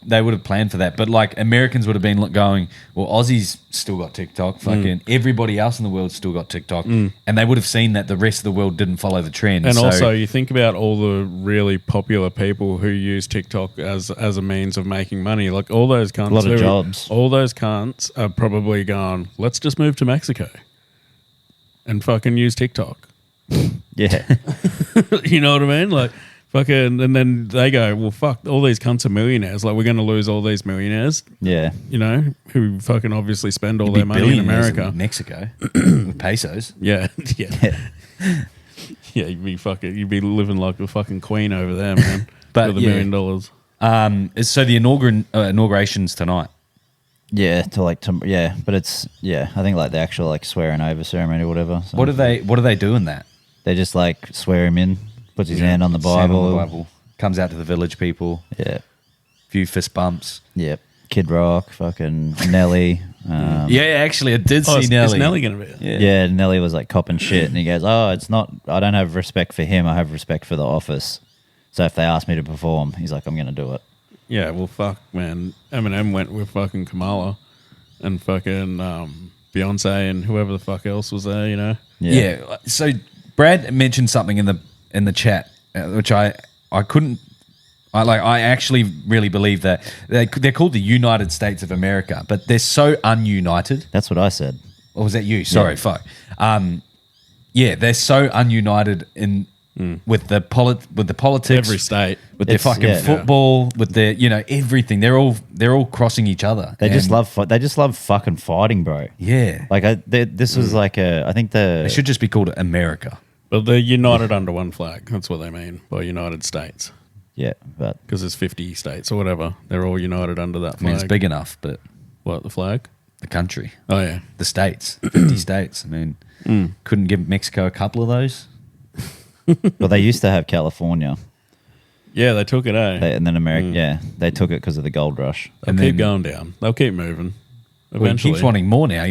they would have planned for that, but like Americans would have been going, well, Aussies still got TikTok, fucking everybody else in the world still got TikTok, and they would have seen that the rest of the world didn't follow the trend. And so, also, you think about all the really popular people who use TikTok as a means of making money. Like all those cunts, A lot of jobs. All those cunts are probably gone. Let's just move to Mexico and fucking use TikTok. Yeah. You know what I mean? Like. Fucking, and then they go, well, fuck, all these cunts are millionaires. Like, we're going to lose all these millionaires, Yeah. you know, who fucking obviously spend all you'd be their money in billionaires America. Mexico with pesos. Yeah, yeah. Yeah, you'd be living like a fucking queen over there, man. But, with $1 yeah. million. So the inauguration's tonight. Yeah, but it's I think like the actual like swearing over ceremony or whatever. So What do they do in that? They just like swear him in, puts his hand on the Sand Bible. on the Bible. Comes out to the village people. Yeah. Few fist bumps. Yeah. Kid Rock, fucking Nelly. Yeah, actually, I did see Is Nelly. Nelly going to be there? Yeah, Nelly was like copping shit, and he goes, "Oh, it's not. I don't have respect for him. I have respect for the office. So if they ask me to perform, he's like, I'm going to do it." Yeah, well, fuck, man. Eminem went with fucking Kamala and fucking Beyonce and whoever the fuck else was there, you know? Yeah. So Brad mentioned something in the chat, which I couldn't. I actually really believe that they're called the United States of America, but they're so ununited. That's what I said. Or was that you? Sorry, fuck. Yeah, they're so ununited with the politics, Every state. with their fucking football, with their everything. They're all crossing each other. They just love fucking fighting, bro. Yeah. Like this was like I think They should just be called America. But they're united under one flag. That's what they mean by United States. yeah, but Because there's 50 states or whatever. They're all united under that I flag. mean, it's big enough, but What, the flag? the country, Oh, yeah. the states, 50 states. I mean, couldn't give Mexico a couple of those. well, they used to have California, Yeah, they took it, and then America. Yeah, they took it because of the gold rush. They'll and keep then- going down. They'll keep moving. Well, he Eventually. keeps wanting more now.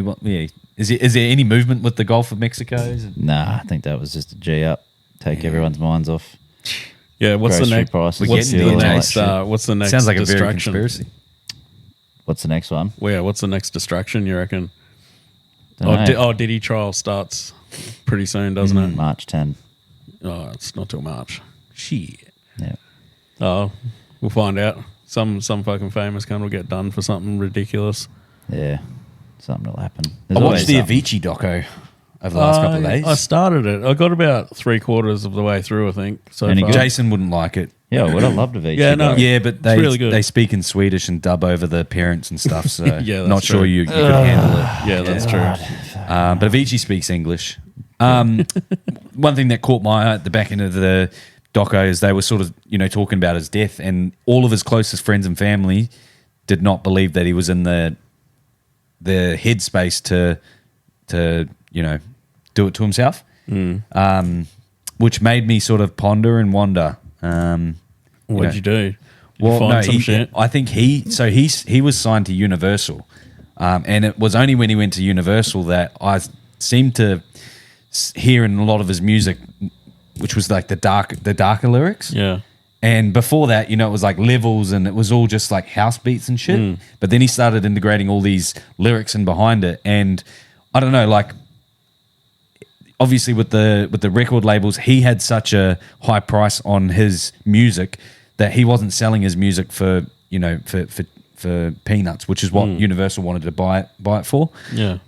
Is there any movement with the Gulf of Mexico? Nah, I think that was just a G up, take everyone's minds off. Yeah, what's the Grocery next? prices, What's getting the to the next? shit. What's the next? Sounds like a very distraction? conspiracy. What's the next one? Well, yeah, what's the next distraction? You reckon? Dunno. Diddy trial starts pretty soon, doesn't it? March 10. Oh, it's not till March. Shit. Yeah. Oh, we'll find out. Some fucking famous cunt will get done for something ridiculous. Yeah. Something will happen. I There's watched the always Avicii doco over the last couple of days. I started it. I got about 3/4 of the way through, I think. So Any far. good? Jason wouldn't like it. Yeah, I would have loved Avicii. Yeah, no. bro. Yeah, but they really good. they speak in Swedish and dub over the parents and stuff. So Yeah, that's not sure true. you could handle it. Yeah, that's true. But Avicii speaks English. One thing that caught my eye at the back end of the doco is they were sort of talking about his death, and all of his closest friends and family did not believe that he was in the headspace to do it to himself, which made me sort of ponder and wonder. What'd you do? Did you Well, find no, some shit? I think he was signed to Universal, and it was only when he went to Universal that I seemed to hear in a lot of his music, which was like the darker lyrics. Yeah. And before that, it was like levels and it was all just like house beats and shit. But then he started integrating all these lyrics in behind it. And I don't know, like obviously with the record labels, he had such a high price on his music that he wasn't selling his music for peanuts, which is what Universal wanted to buy it for. Yeah.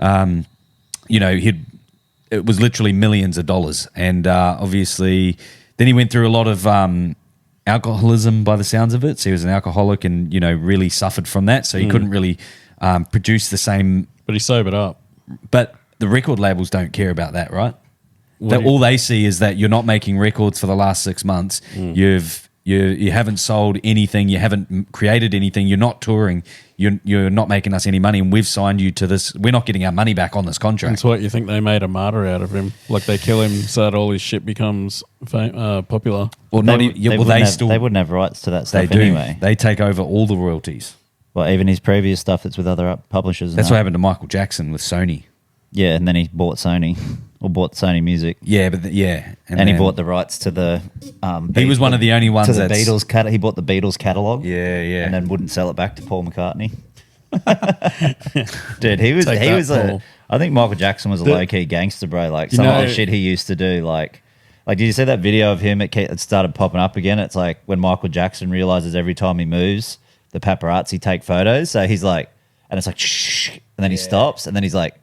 It was literally millions of dollars. And obviously then he went through a lot of alcoholism by the sounds of it. So he was an alcoholic and, really suffered from that. So he couldn't really produce the same. But he sobered up. But the record labels don't care about that, right? What do you- All they see is that you're not making records for the last 6 months. You haven't sold anything. You haven't created anything. You're not touring. You're not making us any money, and we've signed you to this. We're not getting our money back on this contract. That's what you think they made a martyr out of him. Like they kill him so that all his shit becomes popular. Well, They wouldn't have rights to that they stuff do. anyway. They take over all the royalties. Well, even his previous stuff that's with other publishers. That's what happened to Michael Jackson with Sony. Yeah, and then he bought Sony or bought Sony Music. Yeah, but and he bought the rights to the. He was one of the only ones to the that's Beatles. He bought the Beatles catalog. Yeah, yeah, and then wouldn't sell it back to Paul McCartney. Dude, he was Paul. I think Michael Jackson was a low key gangster, bro. Like some of the shit he used to do, like did you see that video of him? It started popping up again. It's like when Michael Jackson realizes every time he moves, the paparazzi take photos. So he's like, and it's like, shh, and then he stops, and then he's like.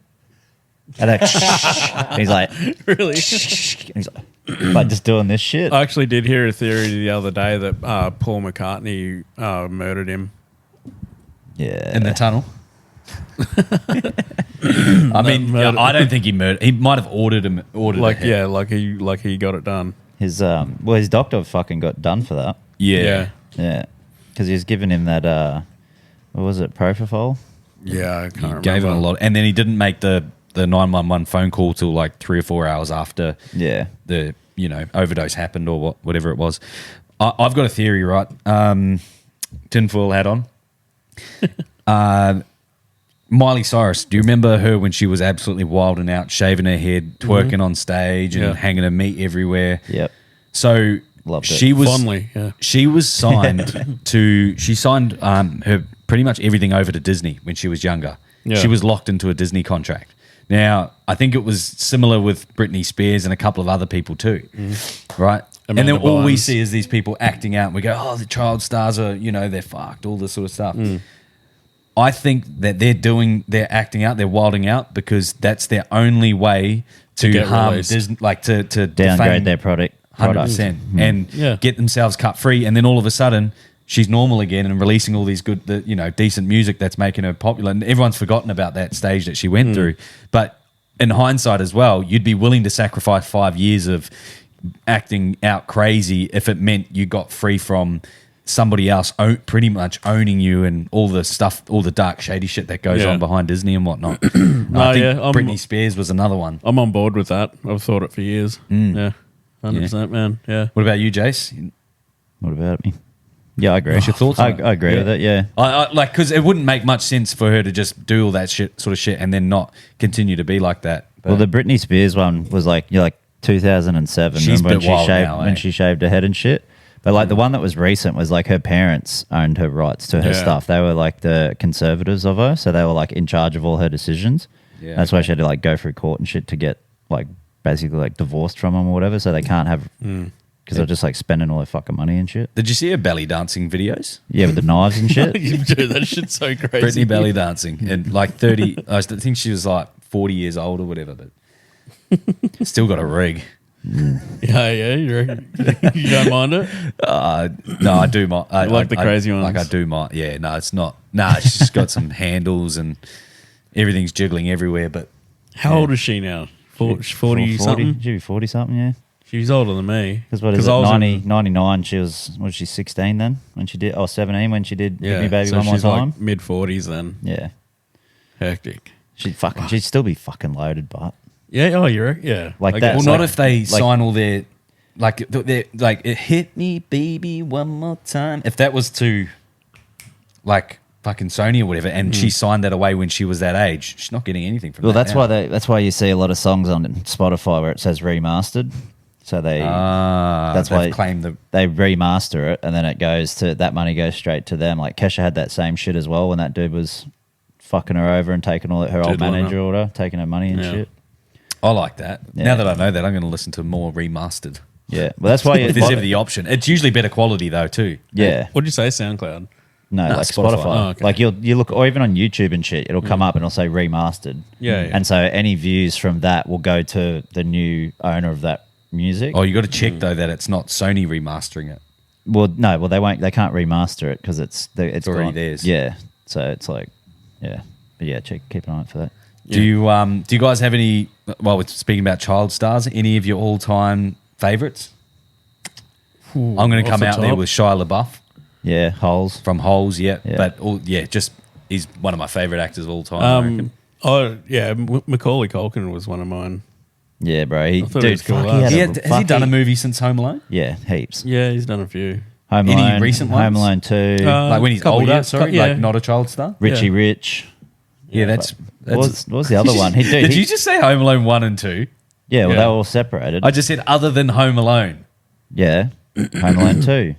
And then, and he's like, Really? and he's like just doing this shit. I actually did hear a theory the other day that Paul McCartney murdered him. Yeah, in the tunnel. I mean, I don't think he murdered. He might have ordered a hit. Like he got it done. His his doctor fucking got done for that. Yeah, because he was giving him that what was it, propofol? Yeah, I can't remember. Gave him a lot, and then he didn't make the 911 phone call till like 3 or 4 hours after the overdose happened or whatever it was. I've got a theory, right? Tinfoil hat on. Miley Cyrus, do you remember her when she was absolutely wild and out, shaving her head, twerking on stage and hanging her meat everywhere? Yep. So Loved it. she was Fondly, yeah. She was signed she signed her pretty much everything over to Disney when she was younger. Yeah. She was locked into a Disney contract. Now, I think it was similar with Britney Spears and a couple of other people too, right? Amanda and then all we Bynes. see is these people acting out and we go, oh, the child stars are, they're fucked, all this sort of stuff. I think that they're acting out, they're wilding out because that's their only way to get harm released. Disney, like to Downgrade defame their product. 100% and get themselves cut free. And then all of a sudden, she's normal again and releasing all these good, decent music that's making her popular. And everyone's forgotten about that stage that she went through. But in hindsight as well, you'd be willing to sacrifice 5 years of acting out crazy if it meant you got free from somebody else pretty much owning you and all the stuff, all the dark, shady shit that goes on behind Disney and whatnot. I think Britney Spears was another one. I'm on board with that. I've thought it for years. Yeah, 100%, man. Yeah. What about you, Jace? What about me? Yeah, I agree. What's your thoughts on it? I agree with it. Yeah, I like because it wouldn't make much sense for her to just do all that sort of shit and then not continue to be like that. But well, the Britney Spears one was like 2007. She's Remember a bit wild now, when she shaved her head and shit. But like the one that was recent was like her parents owned her rights to her stuff. They were like the conservators of her, so they were like in charge of all her decisions. Yeah, that's why she had to like go through court and shit to get like basically like divorced from them or whatever. So they can't have because they're just like spending all their fucking money and shit. Did you see her belly dancing videos? Yeah, with the knives and shit. Dude, that shit's so crazy. Britney belly dancing and like 30. I think she was like 40 years old or whatever, but still got a rig. Yeah, you don't mind it? No, I do. I like the crazy ones. Like I do. No, it's not. Nah, she's just got some handles and everything's jiggling everywhere. But how old is she now? 40 something? She'd be 40 something, yeah. She's older than me. Because what is it, 99, she was 16 then when she did, 17 when she did Give Me Baby so One More she's Time. like mid-40s then. Yeah. Hectic. She'd still be fucking loaded, but. Yeah, yeah. Like that. Well, not if they sign all their, like, it hit me, baby, one more time. If that was to, like, fucking Sony or whatever, and she signed that away when she was that age, she's not getting anything from that. Well, that's why you see a lot of songs on Spotify where it says remastered. So that's why they remaster it, and then it goes to that money goes straight to them. Like Kesha had that same shit as well when that dude was fucking her over and taking all her old manager order, taking her money and shit. I like that. Yeah. Now that I know that, I'm going to listen to more remastered. Yeah, well, that's why if there's ever the option. It's usually better quality though too. Yeah. What did you say? SoundCloud? No, like Spotify. Oh, okay. Like you look, or even on YouTube and shit, it'll come up and it'll say remastered. Yeah. And so any views from that will go to the new owner of that music. Oh, you got to check though that it's not Sony remastering it. Well, no, they won't. They can't remaster it because it's already theirs. Yeah, so it's like, yeah, but yeah, keep an eye out for that. Yeah. Do you guys have any? While we're speaking about child stars, any of your all-time favorites? I'm going to come out there with Shia LaBeouf. Yeah, Holes from Holes. Yeah. But just he's one of my favorite actors of all time. I reckon. Oh yeah, Macaulay Culkin was one of mine. Yeah, bro. Has he done a movie since Home Alone? Yeah, heaps. Yeah, he's done a few. Home Any Alone, recent Home ones? Alone 2, Like when he's couple older, years- sorry, yeah. like not a child star. Richie Rich. Yeah, that's. What was the other one? Did you just say Home Alone 1 and 2? Yeah, well, Yeah. they were all separated. I just said other than Home Alone. Yeah, Home Alone 2.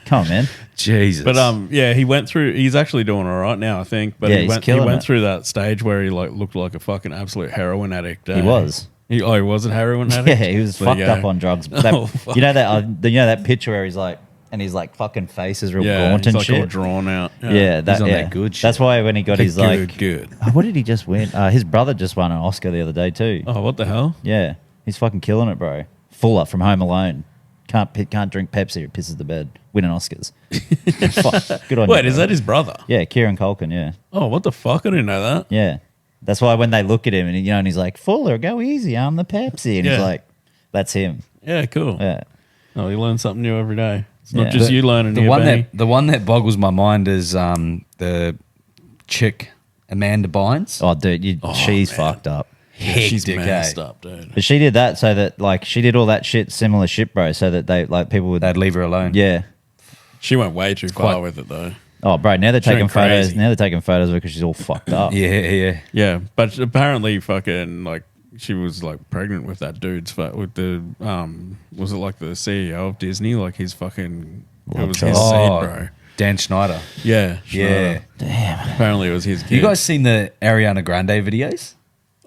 Come on, man. Jesus. But yeah, he went through. He's actually doing all right now, I think. But Yeah, he he's went killing it. through that stage where he like looked like a fucking absolute heroin addict. He was. He was a heroin Yeah, addict. he was There you fucked go. up on drugs. Oh, fuck. you know that picture where he's like, and his like fucking face is real Yeah, gaunt he's and like all shit. drawn out. Yeah, on that good shit. That's why when he got his like, good. Oh, what did he just win? His brother just won an Oscar the other day too. Oh, what the hell? Yeah, he's fucking killing it, bro. Fuller from Home Alone. Can't drink Pepsi. It pisses the bed. Winning Oscars. Fuck, good on you. Wait, is bro. that his brother? Yeah, Kieran Culkin. Yeah, Oh, what the fuck? I didn't know that. yeah. That's why when they look at him and and he's like, Fuller, go easy. I'm the Pepsi, and he's Yeah. like, that's him. Yeah, cool. Yeah. Oh, you learn something new every day. It's not Yeah. just you learning. the here, one Benny. the one that boggles my mind is the chick Amanda Bynes. Oh, dude, she's man. fucked up. She's Hectic, messed eh? up, dude. But she did that so that like she did all that shit, similar shit, bro, so that they like people would They'd leave her alone. yeah. She went way too far quite- with it though. Oh, bro, now they're She taking went photos. crazy. Now they're taking photos of her because she's all fucked up. Yeah. Yeah, but apparently, fucking like she was like pregnant with that dude's with the was it like the CEO of Disney? Like he's fucking it was his Oh, seed, bro. Dan Schneider. Yeah, Yeah. Schneider. Apparently, it was his kid. You guys seen the Ariana Grande videos?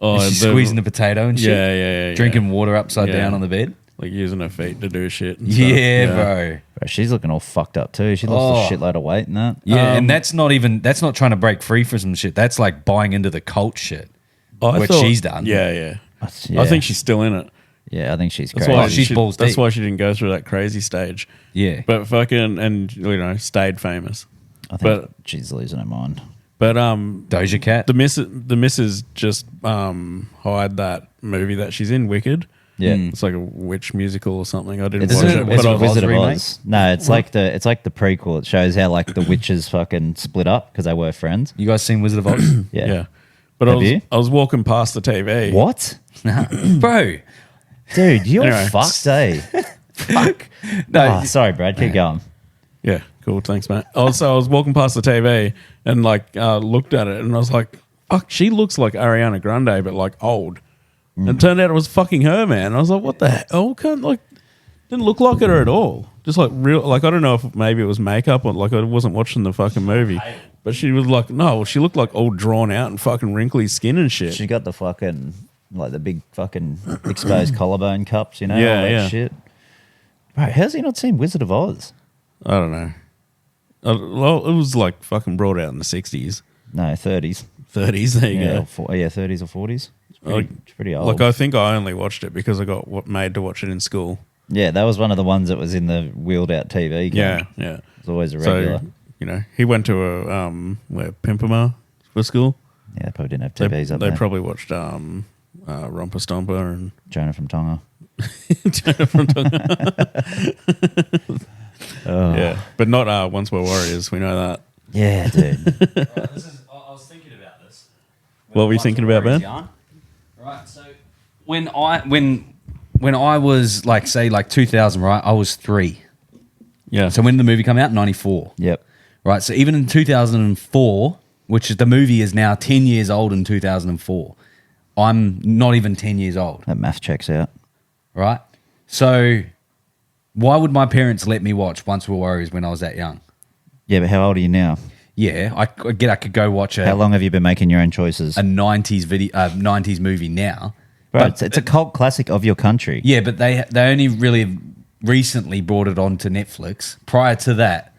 oh, She's squeezing the potato and shit. yeah, Drinking water upside Yeah. down on the bed. like using her feet to do shit. And stuff. Yeah, bro. Bro, she's looking all fucked up too. She lost a shitload of weight and that. Yeah, and that's not trying to break free for some shit. That's like buying into the cult shit. I what thought- she's done. Yeah. Yeah. I think she's still in it. Yeah, I think she's That's crazy. why she's balls That's deep. why she didn't go through that crazy stage. Yeah. But fucking and stayed famous. I think but- she's losing her mind. But Doja Cat. the missus just hired that movie that she's in, Wicked. Yeah. It's like a witch musical or something. I didn't It's watch Isn't it, it but Wizard I of was, Oz Wizard of remake? Oz. No, it's like the prequel. It shows how like the witches fucking split up because they were friends. You guys seen Wizard of Oz? Yeah. yeah. But Have you? I was walking past the TV. What? Bro. Dude, you're Anyway. fucked, eh? Fuck. No. Oh, sorry, Brad. Keep going. Yeah, cool. Thanks, mate. Also, I was walking past the TV and like looked at it and I was like, fuck, she looks like Ariana Grande, but like old. And it turned out it was fucking her, man. I was like, what the hell? Didn't look like her at all. Just like real, like I don't know if maybe it was makeup or like I wasn't watching the fucking movie. But she was like, no, she looked like all drawn out and fucking wrinkly skin and shit. She got the fucking like the big fucking exposed collarbone cups, you know, Yeah, all that yeah. shit. Bro, how's he not seen Wizard of Oz? I don't know. Well, it was like fucking brought out in the 60s, No, 30s. 30s. There you Yeah, go. 30s or 40s. It's pretty old. Like I think I only watched it because I got made to watch it in school. Yeah, that was one of the ones that was in the wheeled out TV. Yeah. It's always a regular. So, he went to a Pimpama for school. Yeah, they probably didn't have They, TVs up they there. probably watched Romper Stomper and Jonah from Tonga. yeah, but not Once We're Warriors. We know that. Yeah, dude. I was thinking about this. What were you thinking about, Ben? Right, so when I was like say like 2000, right? I was 3. Yeah. So when did the movie come out? 94. Yep. Right. So even in 2004, which is the movie is now 10 years old in 2004, I'm not even 10 years old. That math checks out. Right. So why would my parents let me watch Once We're Warriors when I was that young? Yeah, but how old are you now? Yeah, I could go watch How long have you been making your own choices? a 90s movie now. Bro, but it's a cult classic of your country. yeah, but they only really recently brought it onto Netflix. Prior to that,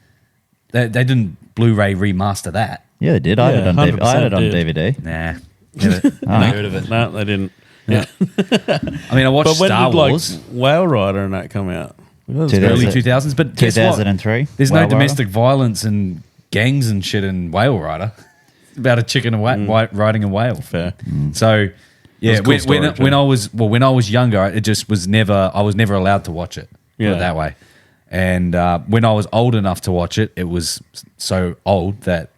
they didn't Blu-ray remaster that. Yeah, they did. I had it on, 100% I had it on did. DVD. Nah. Oh. heard of it. No, they didn't. Yeah. I mean, I watched But when Star did Wars, like Whale Rider and that come out? That was 2000. early 2000s, but guess what? 2003. There's Whale no Rider. domestic violence and gangs and shit in Whale Rider. It's about a chicken and riding a whale. fair. So, yeah, It was a cool story, when too. when I was younger, it just was never. I was never allowed to watch it. Put Yeah. it that way. And when I was old enough to watch it, it was so old that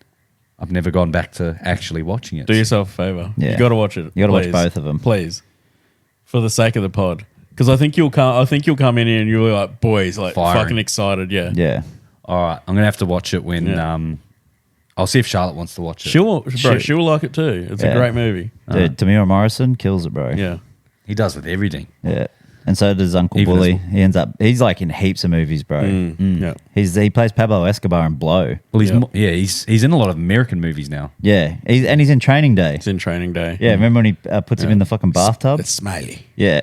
I've never gone back to actually watching it. Do yourself a favor. Yeah. You got to watch it. You gotta watch please. both of 'em. Please. For the sake of the pod. Because I think you'll come in here and you'll be like, boys, like Firing. fucking excited. Yeah. Yeah. All right, I'm gonna have to watch it when. Yeah. I'll see if Charlotte wants to watch it. She'll like it too. It's a Yeah. great movie. Dude, Tamir Morrison kills it, bro. Yeah. He does with everything. Yeah. And so does Uncle Even Bully. as- He's like in heaps of movies, bro. Yeah. He plays Pablo Escobar in Blow. Well, Yeah. he's in a lot of American movies now. Yeah. He's in Training Day. It's in Training Day. Yeah, remember when he puts him in the fucking bathtub? It's Smiley. Yeah.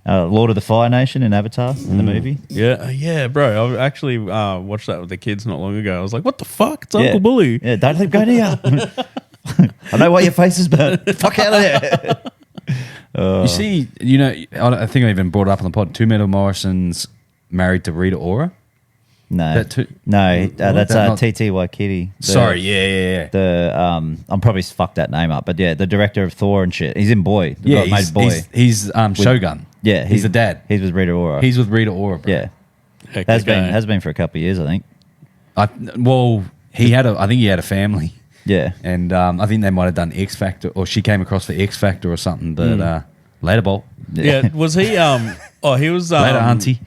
Lord of the Fire Nation in Avatar in the movie. Yeah, bro. I actually watched that with the kids not long ago. I was like, what the fuck? It's Yeah. Uncle Bully. Yeah, don't let him go near. I know why your face is burnt. Fuck out of there. You see, I think I even brought it up on the pod. Tamir Morrison's married to Rita Ora. No. That too- No, that's that not- T.T. Waititi. Sorry, yeah. I'm probably fucked that name up, but yeah, the director of Thor and shit. He's in Boy. The Yeah, guy made Boy. he's Shogun. Yeah, he's the dad. He's with Rita Ora. He's with Rita Ora, bro. yeah. Heck, Has the guy. been for a couple of years, I think. I think he had a family. Yeah. And I think they might have done X Factor, or she came across for X Factor or something. But later, Bolt. Yeah, was he? He was. Later, Auntie.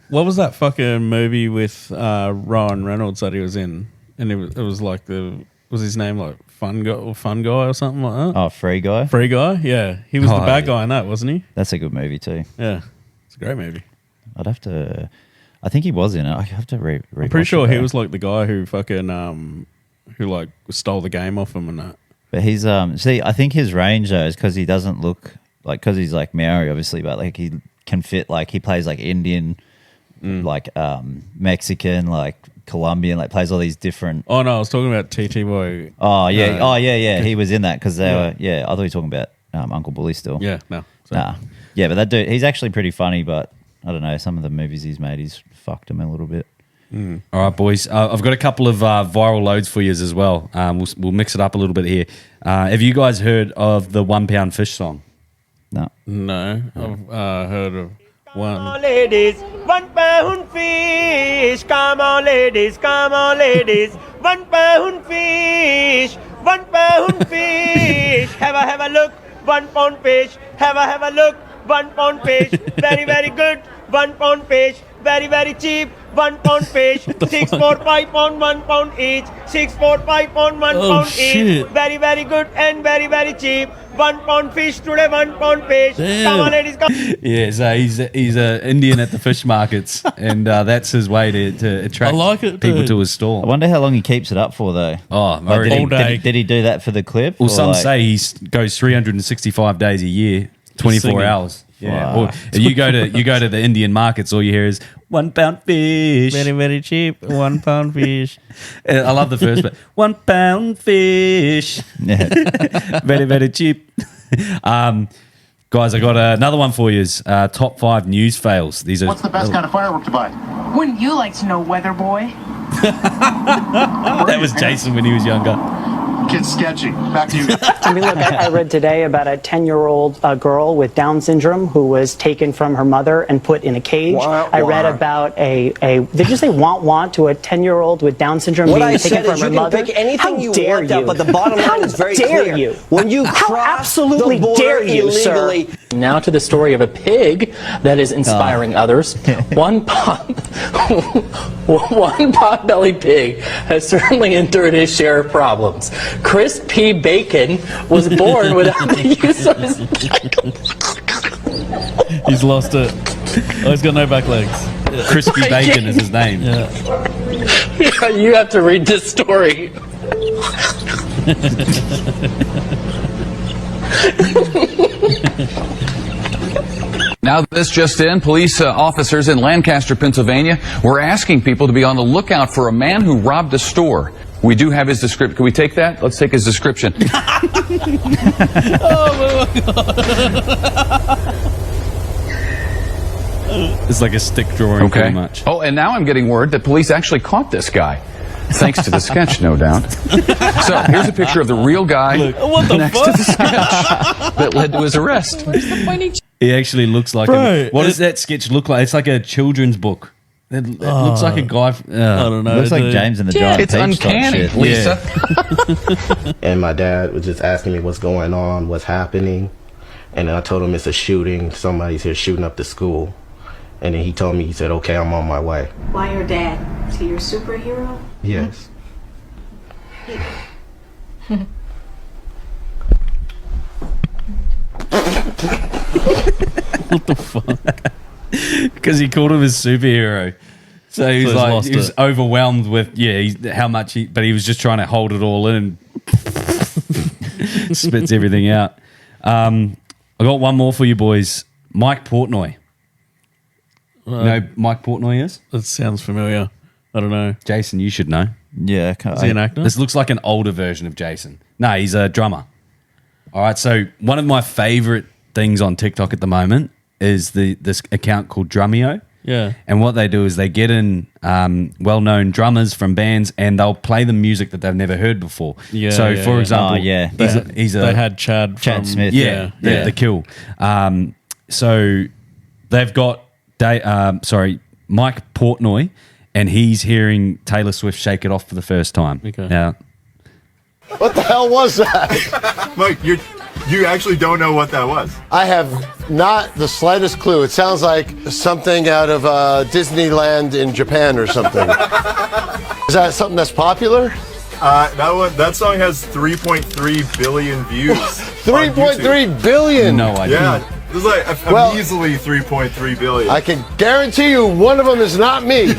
What was that fucking movie with Ryan Reynolds that he was in? And it was like was his name like Fun Guy or something like that? Oh, Free Guy. Free Guy, yeah. He was the Oh, bad yeah. guy in that, wasn't he? That's a good movie too. Yeah, it's a great movie. I'd have to. I think he was in it. I have to read. I'm pretty sure he was like the guy who fucking who like stole the game off him and that. But he's see, I think his range though is because he doesn't look like, because he's like Maori obviously, but like he can fit, like he plays like Indian, like Mexican, like Colombian, like plays all these different. Oh no, I was talking about TT Boy. Oh yeah, he was in that because they were. Yeah, I thought you were talking about Uncle Bully still. Yeah, no. Nah. Yeah, but that dude, he's actually pretty funny, but I don't know, some of the movies he's made, he's fucked him a little bit. All right, boys. I've got a couple of viral loads for you as well. We'll mix it up a little bit here. Have you guys heard of the 1 pound fish song? No. No, I've heard of one. Come on, ladies, 1 pound fish. Come on, ladies, come on, ladies. 1 pound fish, 1 pound fish. Have a look, 1 pound fish. Have a look, 1 pound fish. Very, very good. 1 pound fish. Very, very cheap. 1 pound fish. 6, 4, 5 pound, 1 pound each. 6, 4, 5 pound, 1 Oh, pound shit. each. Very, very good and very, very cheap. 1 pound fish today, 1 pound fish. Damn. Come on, ladies, come. Yeah, so he's a Indian at the fish markets, and that's his way to attract I like it, people dude. to his I stall. wonder how long he keeps it up for though. Oh, Like, did, he, All day. did he do that for the clip? well, or some like- say he goes 365 days a year, 24 singing. hours. Yeah, Wow. or you go to the Indian markets, all you hear is 1 pound fish. Very, very cheap. 1 pound fish. I love the first bit. 1 pound fish. Yeah. Very, very cheap. Guys, I got another one for you. Top 5 news fails. These are What's the best kind of firework to buy? Wouldn't you like to know, weather boy? that was Jason when he was younger. Kid's sketchy. Back to you. I mean, look, I read today about a 10-year-old girl with Down syndrome who was taken from her mother and put in a cage. Wah, I read wah. about did you say want to a 10-year-old with Down syndrome What being I taken said from is her you can mother? pick anything How you dare want, you? but the bottom line is very dare clear. you? When you How cross absolutely the border dare you, sir? illegally, Now to the story of a pig that is inspiring others. One pot-bellied pig has certainly endured his share of problems. Chris P. Bacon was born without the use of his... He's lost it. Oh, he's got no back legs. Crispy Bacon is his name. You have to read this story. Now, this just in, police officers in Lancaster, Pennsylvania, were asking people to be on the lookout for a man who robbed a store. We do have his description. Can we take that? Let's take his description. It's like a stick drawing, pretty much. Oh, and now I'm getting word that police actually caught this guy. Thanks to the sketch, no doubt. So, here's a picture of the real guy next to the sketch that led to his arrest. He actually looks like Bro, what does that sketch look like? It's like a children's book. It looks like a guy. I don't know. Looks like dude. James and the Giant It's Peach type uncanny, shit. Lisa. And my dad was just asking me what's going on, what's happening. And then I told him it's a shooting. Somebody's here shooting up the school. And then he told me, he said, okay, I'm on my way. Why your dad? Is he your superhero? Yes. What the fuck? Because he called him his superhero. So he was he's like, lost he was it. overwhelmed with, how much but he was just trying to hold it all in and spits everything out. I got one more for you boys. Mike Portnoy. You know who Mike Portnoy is? That sounds familiar. I don't know. Jason, you should know. Yeah. Is he an actor? This looks like an older version of Jason. No, he's a drummer. All right, so one of my favorite things on TikTok at the moment is this account called Drumeo. Yeah. And what they do is they get in well-known drummers from bands and they'll play them music that they've never heard before. Yeah, So, yeah, for yeah. example, They had Chad Smith. Yeah, the Kill. So they've got Mike Portnoy, and he's hearing Taylor Swift "Shake It Off" for the first time. Okay. Now, What the hell was that? Mike, you actually don't know what that was. I have not the slightest clue. It sounds like something out of Disneyland in Japan or something. Is that something that's popular? That song has 3.3 billion views. 3.3 billion. no idea. Yeah, there's like a measly 3.3 billion. I can guarantee you one of them is not me.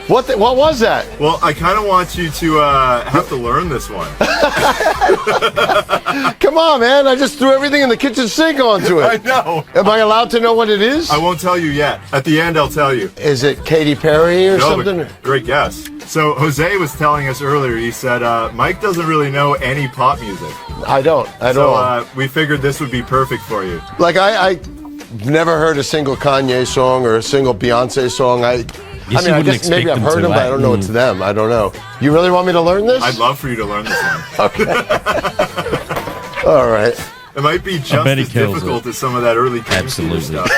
What was that? Well, I kind of want you to have to learn this one. Come on, man. I just threw everything in the kitchen sink onto it. I know. Am I allowed to know what it is? I won't tell you yet. At the end, I'll tell you. Is it Katy Perry or No, something? but great guess. So Jose was telling us earlier, he said Mike doesn't really know any pop music. I don't. So we figured this would be perfect for you. Like, I've never heard a single Kanye song or a single Beyonce song. I guess maybe I've heard them, but I don't know it's them. I don't know. You really want me to learn this? I'd love for you to learn this one. Okay. All right. It might be just as difficult as some of that early Absolutely. Stuff,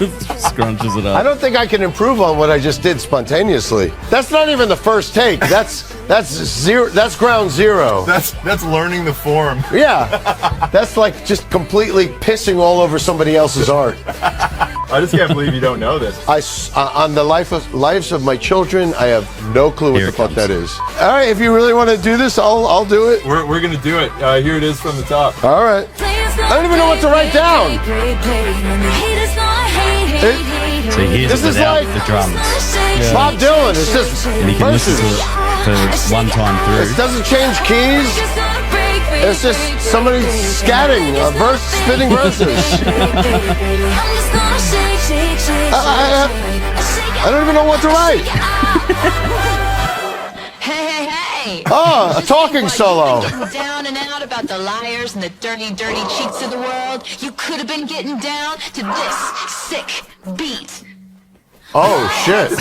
but scrunches it up. I don't think I can improve on what I just did spontaneously. That's not even the first take. That's zero. That's ground zero. That's learning the form. Yeah, that's like just completely pissing all over somebody else's art. I just can't believe you don't know this. On the lives of my children, I have no clue what the fuck that is. All right, if you really want to do this, I'll do it. We're gonna do it. Here it is from the top. All right. I don't even know what to write down. So here's This it is without like the drums. Bob Dylan. It's just And you can listen verses. to it for one time It through. doesn't change keys. It's just somebody scatting, spitting verses. I don't even know what to write. Hey. Oh, a talking solo. Down and out about the liars and the dirty, dirty cheats of the world. You could have been getting down to this sick beat. Oh, shit.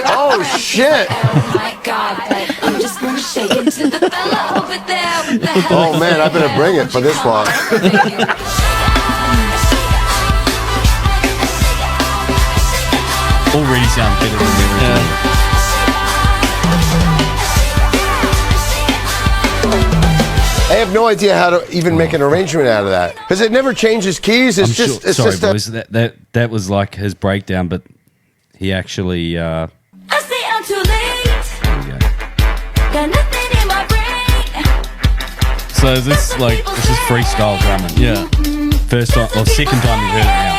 Oh, shit. Oh my God, I'm just gonna shake it to the fella over there with the Oh, man, I better bring it for this one. Already sound better than the original. I have no idea how to even make an arrangement out of that because it never changes keys. It's just, it's sorry, just boys. That was like his breakdown, but he actually. I say I'm too late. Got nothing in my brain. So is this like This is freestyle drumming. Yeah. First time, or second time you've heard it now.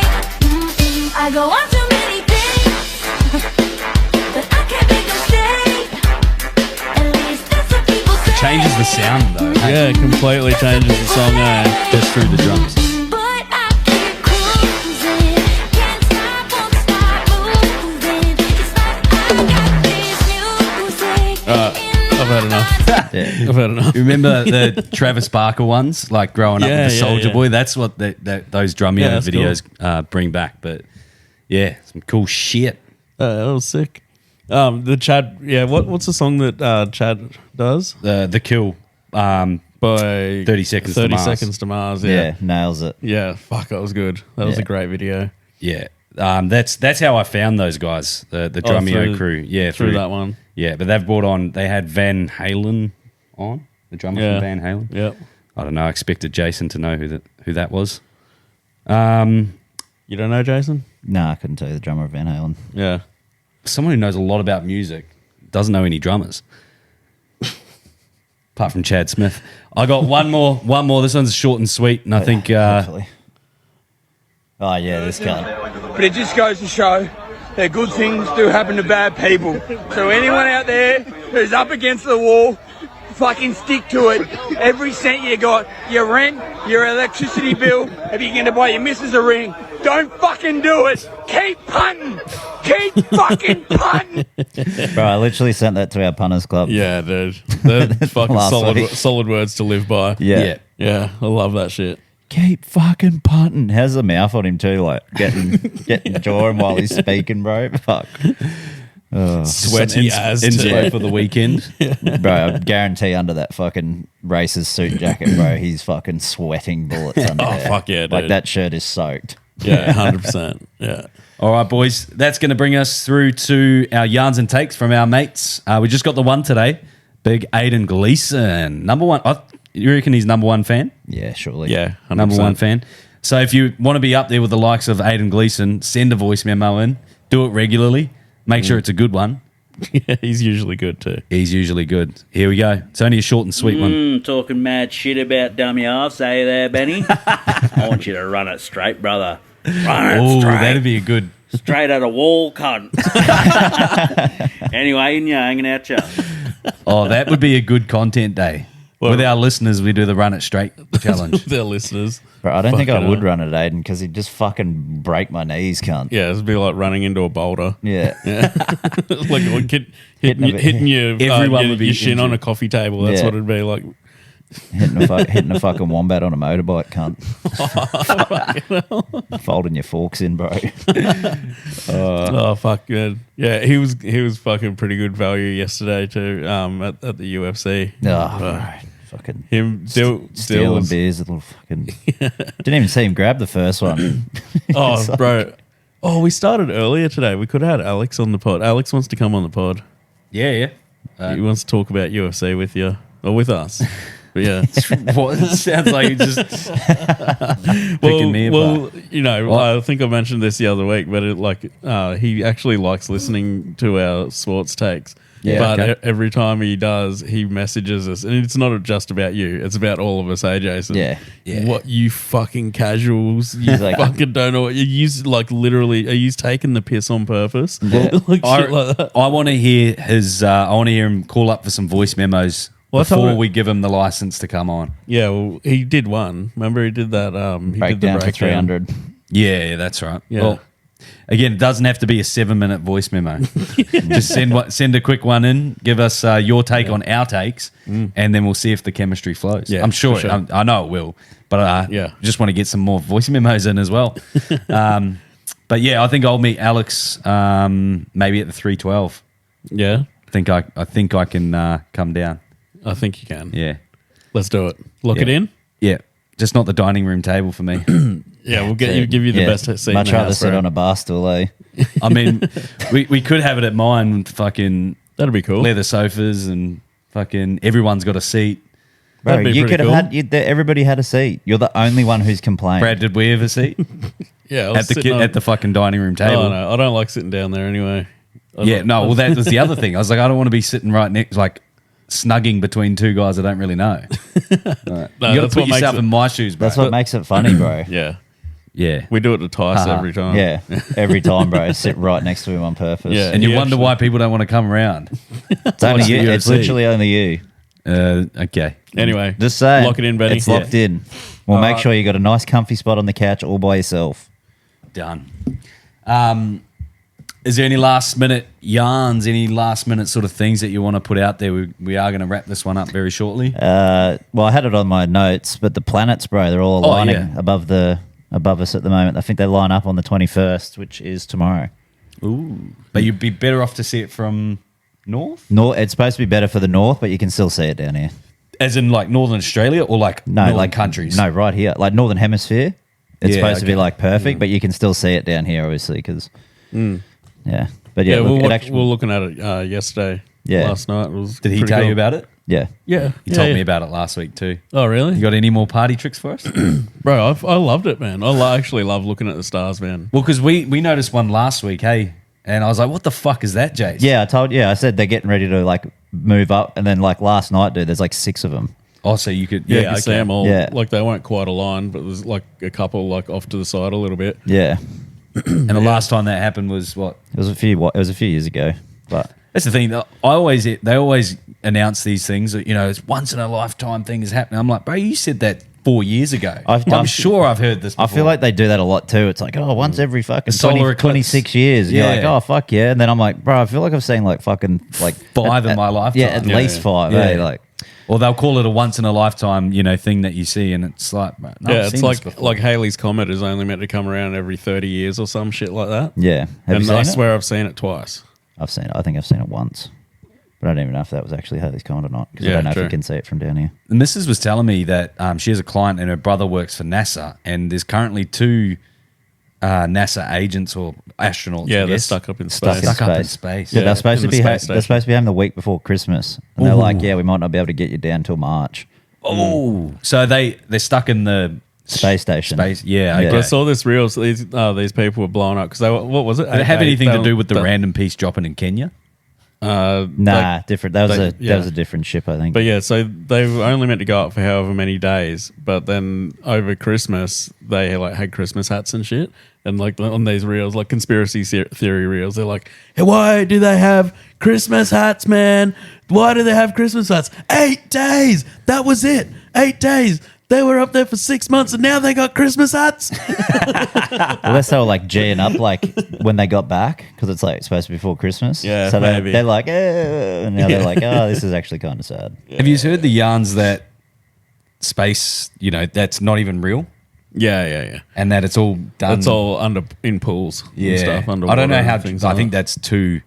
I go on too many things, but I can't make a mistake. At least that's what people say. Changes the sound though. Yeah, it completely changes the song. Just through the drums. But I keep cruising, can't stop, won't stop moving. It's like I got this music. I've had enough. I've had enough. You remember the Travis Barker ones, like growing up with the Soldier Boy? That's what those Drumeo videos bring back. But yeah, some cool shit. That was sick. The Chad, what's the song that Chad does? The Kill by 30 Seconds to Mars. Seconds to Mars. Yeah, nails it. Yeah, fuck, that was good. That was a great video. Yeah, that's how I found those guys, the Drumeo crew. Yeah, through that one. Yeah, but they've brought on. They had Van Halen on, the drummer from Van Halen. Yep. I don't know. I expected Jason to know who that was. You don't know Jason? No, I couldn't tell you the drummer of Van Halen. Yeah. Someone who knows a lot about music doesn't know any drummers. Apart from Chad Smith. I got one more. This one's short and sweet, and I think... Hopefully. Oh, yeah, this guy. But it just goes to show that good things do happen to bad people. So anyone out there who's up against the wall, fucking stick to it. Every cent you got, your rent, your electricity bill, if you're going to buy your missus a ring, don't fucking do it. Keep punting. Keep fucking punting. Bro, I literally sent that to our punters club. Yeah, dude. They're fucking Last week. solid words to live by. Yeah. Yeah, I love that shit. Keep fucking punting. How's the mouth on him too? Like getting jawing while he's speaking, bro. Fuck. Sweaty as inspo for the weekend. Bro, I guarantee under that fucking racer's suit jacket, bro, he's fucking sweating bullets under there. Fuck yeah, dude. Like that shirt is soaked. Yeah, 100%. Yeah. All right, boys. That's going to bring us through to our yarns and takes from our mates. We just got the one today. Big Aiden Gleason. Number one. You reckon he's number one fan? Yeah, surely. Yeah, 100%. Number one fan. So if you want to be up there with the likes of Aiden Gleason, send a voice memo in. Do it regularly. Make sure it's a good one. Yeah, he's usually good too. He's usually good. Here we go. It's only a short and sweet one. Talking mad shit about dummy halves, eh there, Benny? I want you to run it straight, brother. Run it Oh, straight. that'd be a good... Straight at a wall, cunt. Anyway, in you, hanging out you. Oh, that would be a good content day. With our listeners, we do the run it straight challenge. With our listeners. Bro, I don't think I Fucking would hell. run it, Aiden, because he'd just fucking break my knees, cunt. Yeah, it'd be like running into a boulder. Yeah. like hitting your, Everyone would be your shin on injured. a coffee table. That's Yeah. what it'd be like. Hitting a fucking wombat on a motorbike, cunt. Folding your forks in, bro. Oh fuck, good. Yeah, he was fucking pretty good value yesterday too. At the UFC. Oh, bro. Fucking Him stealing was, beers, little fucking. Didn't even see him grab the first one. Oh, It's like- bro. Oh, we started earlier today. We could have had Alex on the pod. Alex wants to come on the pod. Yeah. He wants to talk about UFC with you or with us. But yeah. What? It sounds like you just picking me apart. Well, you know, I think I mentioned this the other week, but he actually likes listening to our sports takes. Yeah, but okay. every time he does, he messages us, and it's not just about you; it's about all of us. Hey, Jason, Yeah. what you fucking casuals? You like- fucking don't know what you use. Like literally, are you taking the piss on purpose? Yeah. like shit like that. I want to hear I want to hear him call up for some voice memos Well, I told before him- we give him the license to come on. Yeah, well, he did one. Remember, he did that. He Breakdown did the for breakdown. 300. Yeah, that's right. Yeah. Well, again, it doesn't have to be a 7-minute voice memo. Just send a quick one in. Give us your take on our takes, and then we'll see if the chemistry flows. Yeah, I'm sure. for sure. I know it will, but Yeah. just want to get some more voice memos in as well. But yeah, I think I'll meet Alex maybe at the 312. Yeah, I think I can come down. I think you can. Yeah, Let's do it. Lock it Yeah. in. yeah. Just not the dining room table for me. Yeah, we'll give you the Yeah. best seat. Much in the rather house, sit bro. on a bar stool, eh? I mean, we could have it at mine. Fucking That'd be cool. leather sofas and fucking everyone's got a seat. Bro, That'd be you pretty could have cool. had everybody had a seat. You're the only one who's complained. Brad, did we have a seat Yeah, I was at the sitting on- at the fucking dining room table? Oh no, I don't like sitting down there anyway. Yeah, no. Well, that was the other thing. I was like, I don't want to be sitting right next, like snugging between two guys I don't really know. Right. No, You got to that's put what makes yourself it- in my shoes, bro. That's what makes it funny, bro. Yeah, yeah. we do it twice every time. Yeah, every time, bro. Sit right next to him on purpose. Yeah. And you Yeah, wonder actually. why people don't want to come around. It's only Watch you. the It's UFC. literally only you. Okay. Anyway, Just saying. Lock it in, Benny. It's locked in. We'll make right. sure you got a nice comfy spot on the couch all by yourself. Done. Is there any last minute yarns, any last minute sort of things that you want to put out there? We are going to wrap this one up very shortly. Well, I had it on my notes, but the planets, bro, they're all aligning yeah. above us at the moment. I think they line up on the 21st, which is tomorrow. Ooh. But you'd be better off to see it from north? It's supposed to be better for the north, but you can still see it down here. As in like Northern Australia or like northern countries? No, right here, like Northern Hemisphere. It's Yeah, supposed to be okay. like perfect, but you can still see it down here, obviously, because yeah. But yeah, yeah, we look, were it actually, looking at it yesterday. Yeah. Last night. It was Did he pretty tell cool. you about it? Yeah. Yeah. You told me about it last week too. Oh, really? You got any more party tricks for us? Bro, I loved it, man. Actually love looking at the stars, man. Well, because we noticed one last week, hey, and I was like, what the fuck is that, Jace? Yeah, I said they're getting ready to like move up, and then like last night, dude, there's like 6 of them. Oh, so you could... Yeah, you could see them all. Yeah. Like, they weren't quite aligned, but there's like a couple like off to the side a little bit. Yeah. And the last time that happened was what? It was a few years ago, but... That's the thing. They always announce these things that, you know, it's once in a lifetime thing is happening. I'm like, bro, you said that 4 years ago. I'm sure I've heard this before. I feel like they do that a lot too. It's like, oh, once every fucking solar eclipse. 26 years. And you're like, oh, fuck yeah. And then I'm like, bro, I feel like I've seen like fucking like 5 in my lifetime. Yeah, at least 5. Yeah. Eh? Like, or they'll call it a once in a lifetime, you know, thing that you see, and it's like, no, yeah, I've it's seen this before. like Halley's Comet is only meant to come around every 30 years or some shit like that. yeah. Have And you seen I it? swear I've seen it twice. I've seen it. I think I've seen it once. But I don't even know if that was actually Halley's Comet or not, because I Yeah, don't know if true. you can see it from down here. The missus was telling me that she has a client and her brother works for NASA, and there's currently 2 NASA agents or astronauts. Yeah, I they're guess, stuck up in space. Stuck up in space. Yeah, they're supposed in to the be space they're supposed to be home the week before Christmas, and they're like, yeah, we might not be able to get you down till March. Oh, so they're stuck in the Space station. Yeah, Yeah. okay. I saw this reel. So these people were blown up because what was it? Did it have anything to do with the random? random piece dropping in Kenya? Nah, different. That was a different ship, I think. But yeah, so they were only meant to go up for however many days, but then over Christmas they like had Christmas hats and shit, and like on these reels, like conspiracy theory reels, they're like, hey, why do they have Christmas hats, man? Why do they have Christmas hats? 8 days. That was it. 8 days. They were up there for 6 months and now they got Christmas hats. Well, that's how like G'ing up like when they got back, because it's like supposed to be before Christmas. Yeah, so maybe. they're like, and now they're like, oh, this is actually kind of sad. Have you heard the yarns that space, you know, that's not even real? Yeah. And that it's all done. It's all in pools and stuff. I Underwater don't know how. and things I like think that. that's too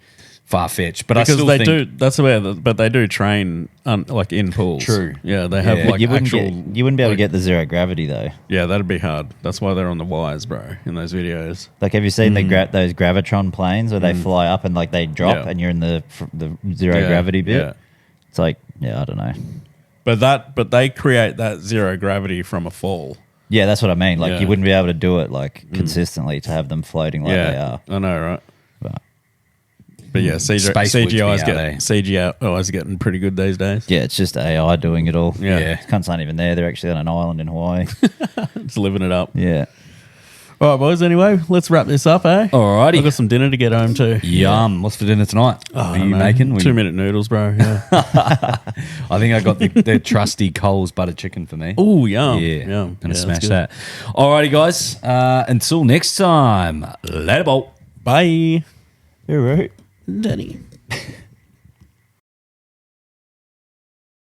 far fetched, but I because still they think do. That's where, but they do train like in pools. True. Yeah, they have like you wouldn't actual. you wouldn't be able to get the zero gravity though. Yeah, that'd be hard. That's why they're on the wires, bro, in those videos. Like, have you seen those gravitron planes where they fly up and like they drop Yeah. and you're in the zero Yeah, gravity bit? yeah. It's like, I don't know. But they create that zero gravity from a fall. Yeah, that's what I mean. Like, Yeah. you wouldn't be able to do it like consistently to have them floating like they are. I know, right? But yeah, Space would be out, eh? CGI is getting pretty good these days. yeah, it's just AI doing it all. Yeah. Cunts aren't even there. They're actually on an island in Hawaii. It's living it up. Yeah. All right, boys. Anyway, let's wrap this up, eh? Alrighty. I've got some dinner to get home to. Yum. What's for dinner tonight? Oh, What are you making? 2-minute noodles, bro. Yeah. I think I got the trusty Coles butter chicken for me. Oh, yum. Yeah, Yum. gonna Yeah, smash that's good. that. Alrighty, guys. Until next time. Later, bolt. Bye. You're right. Danny.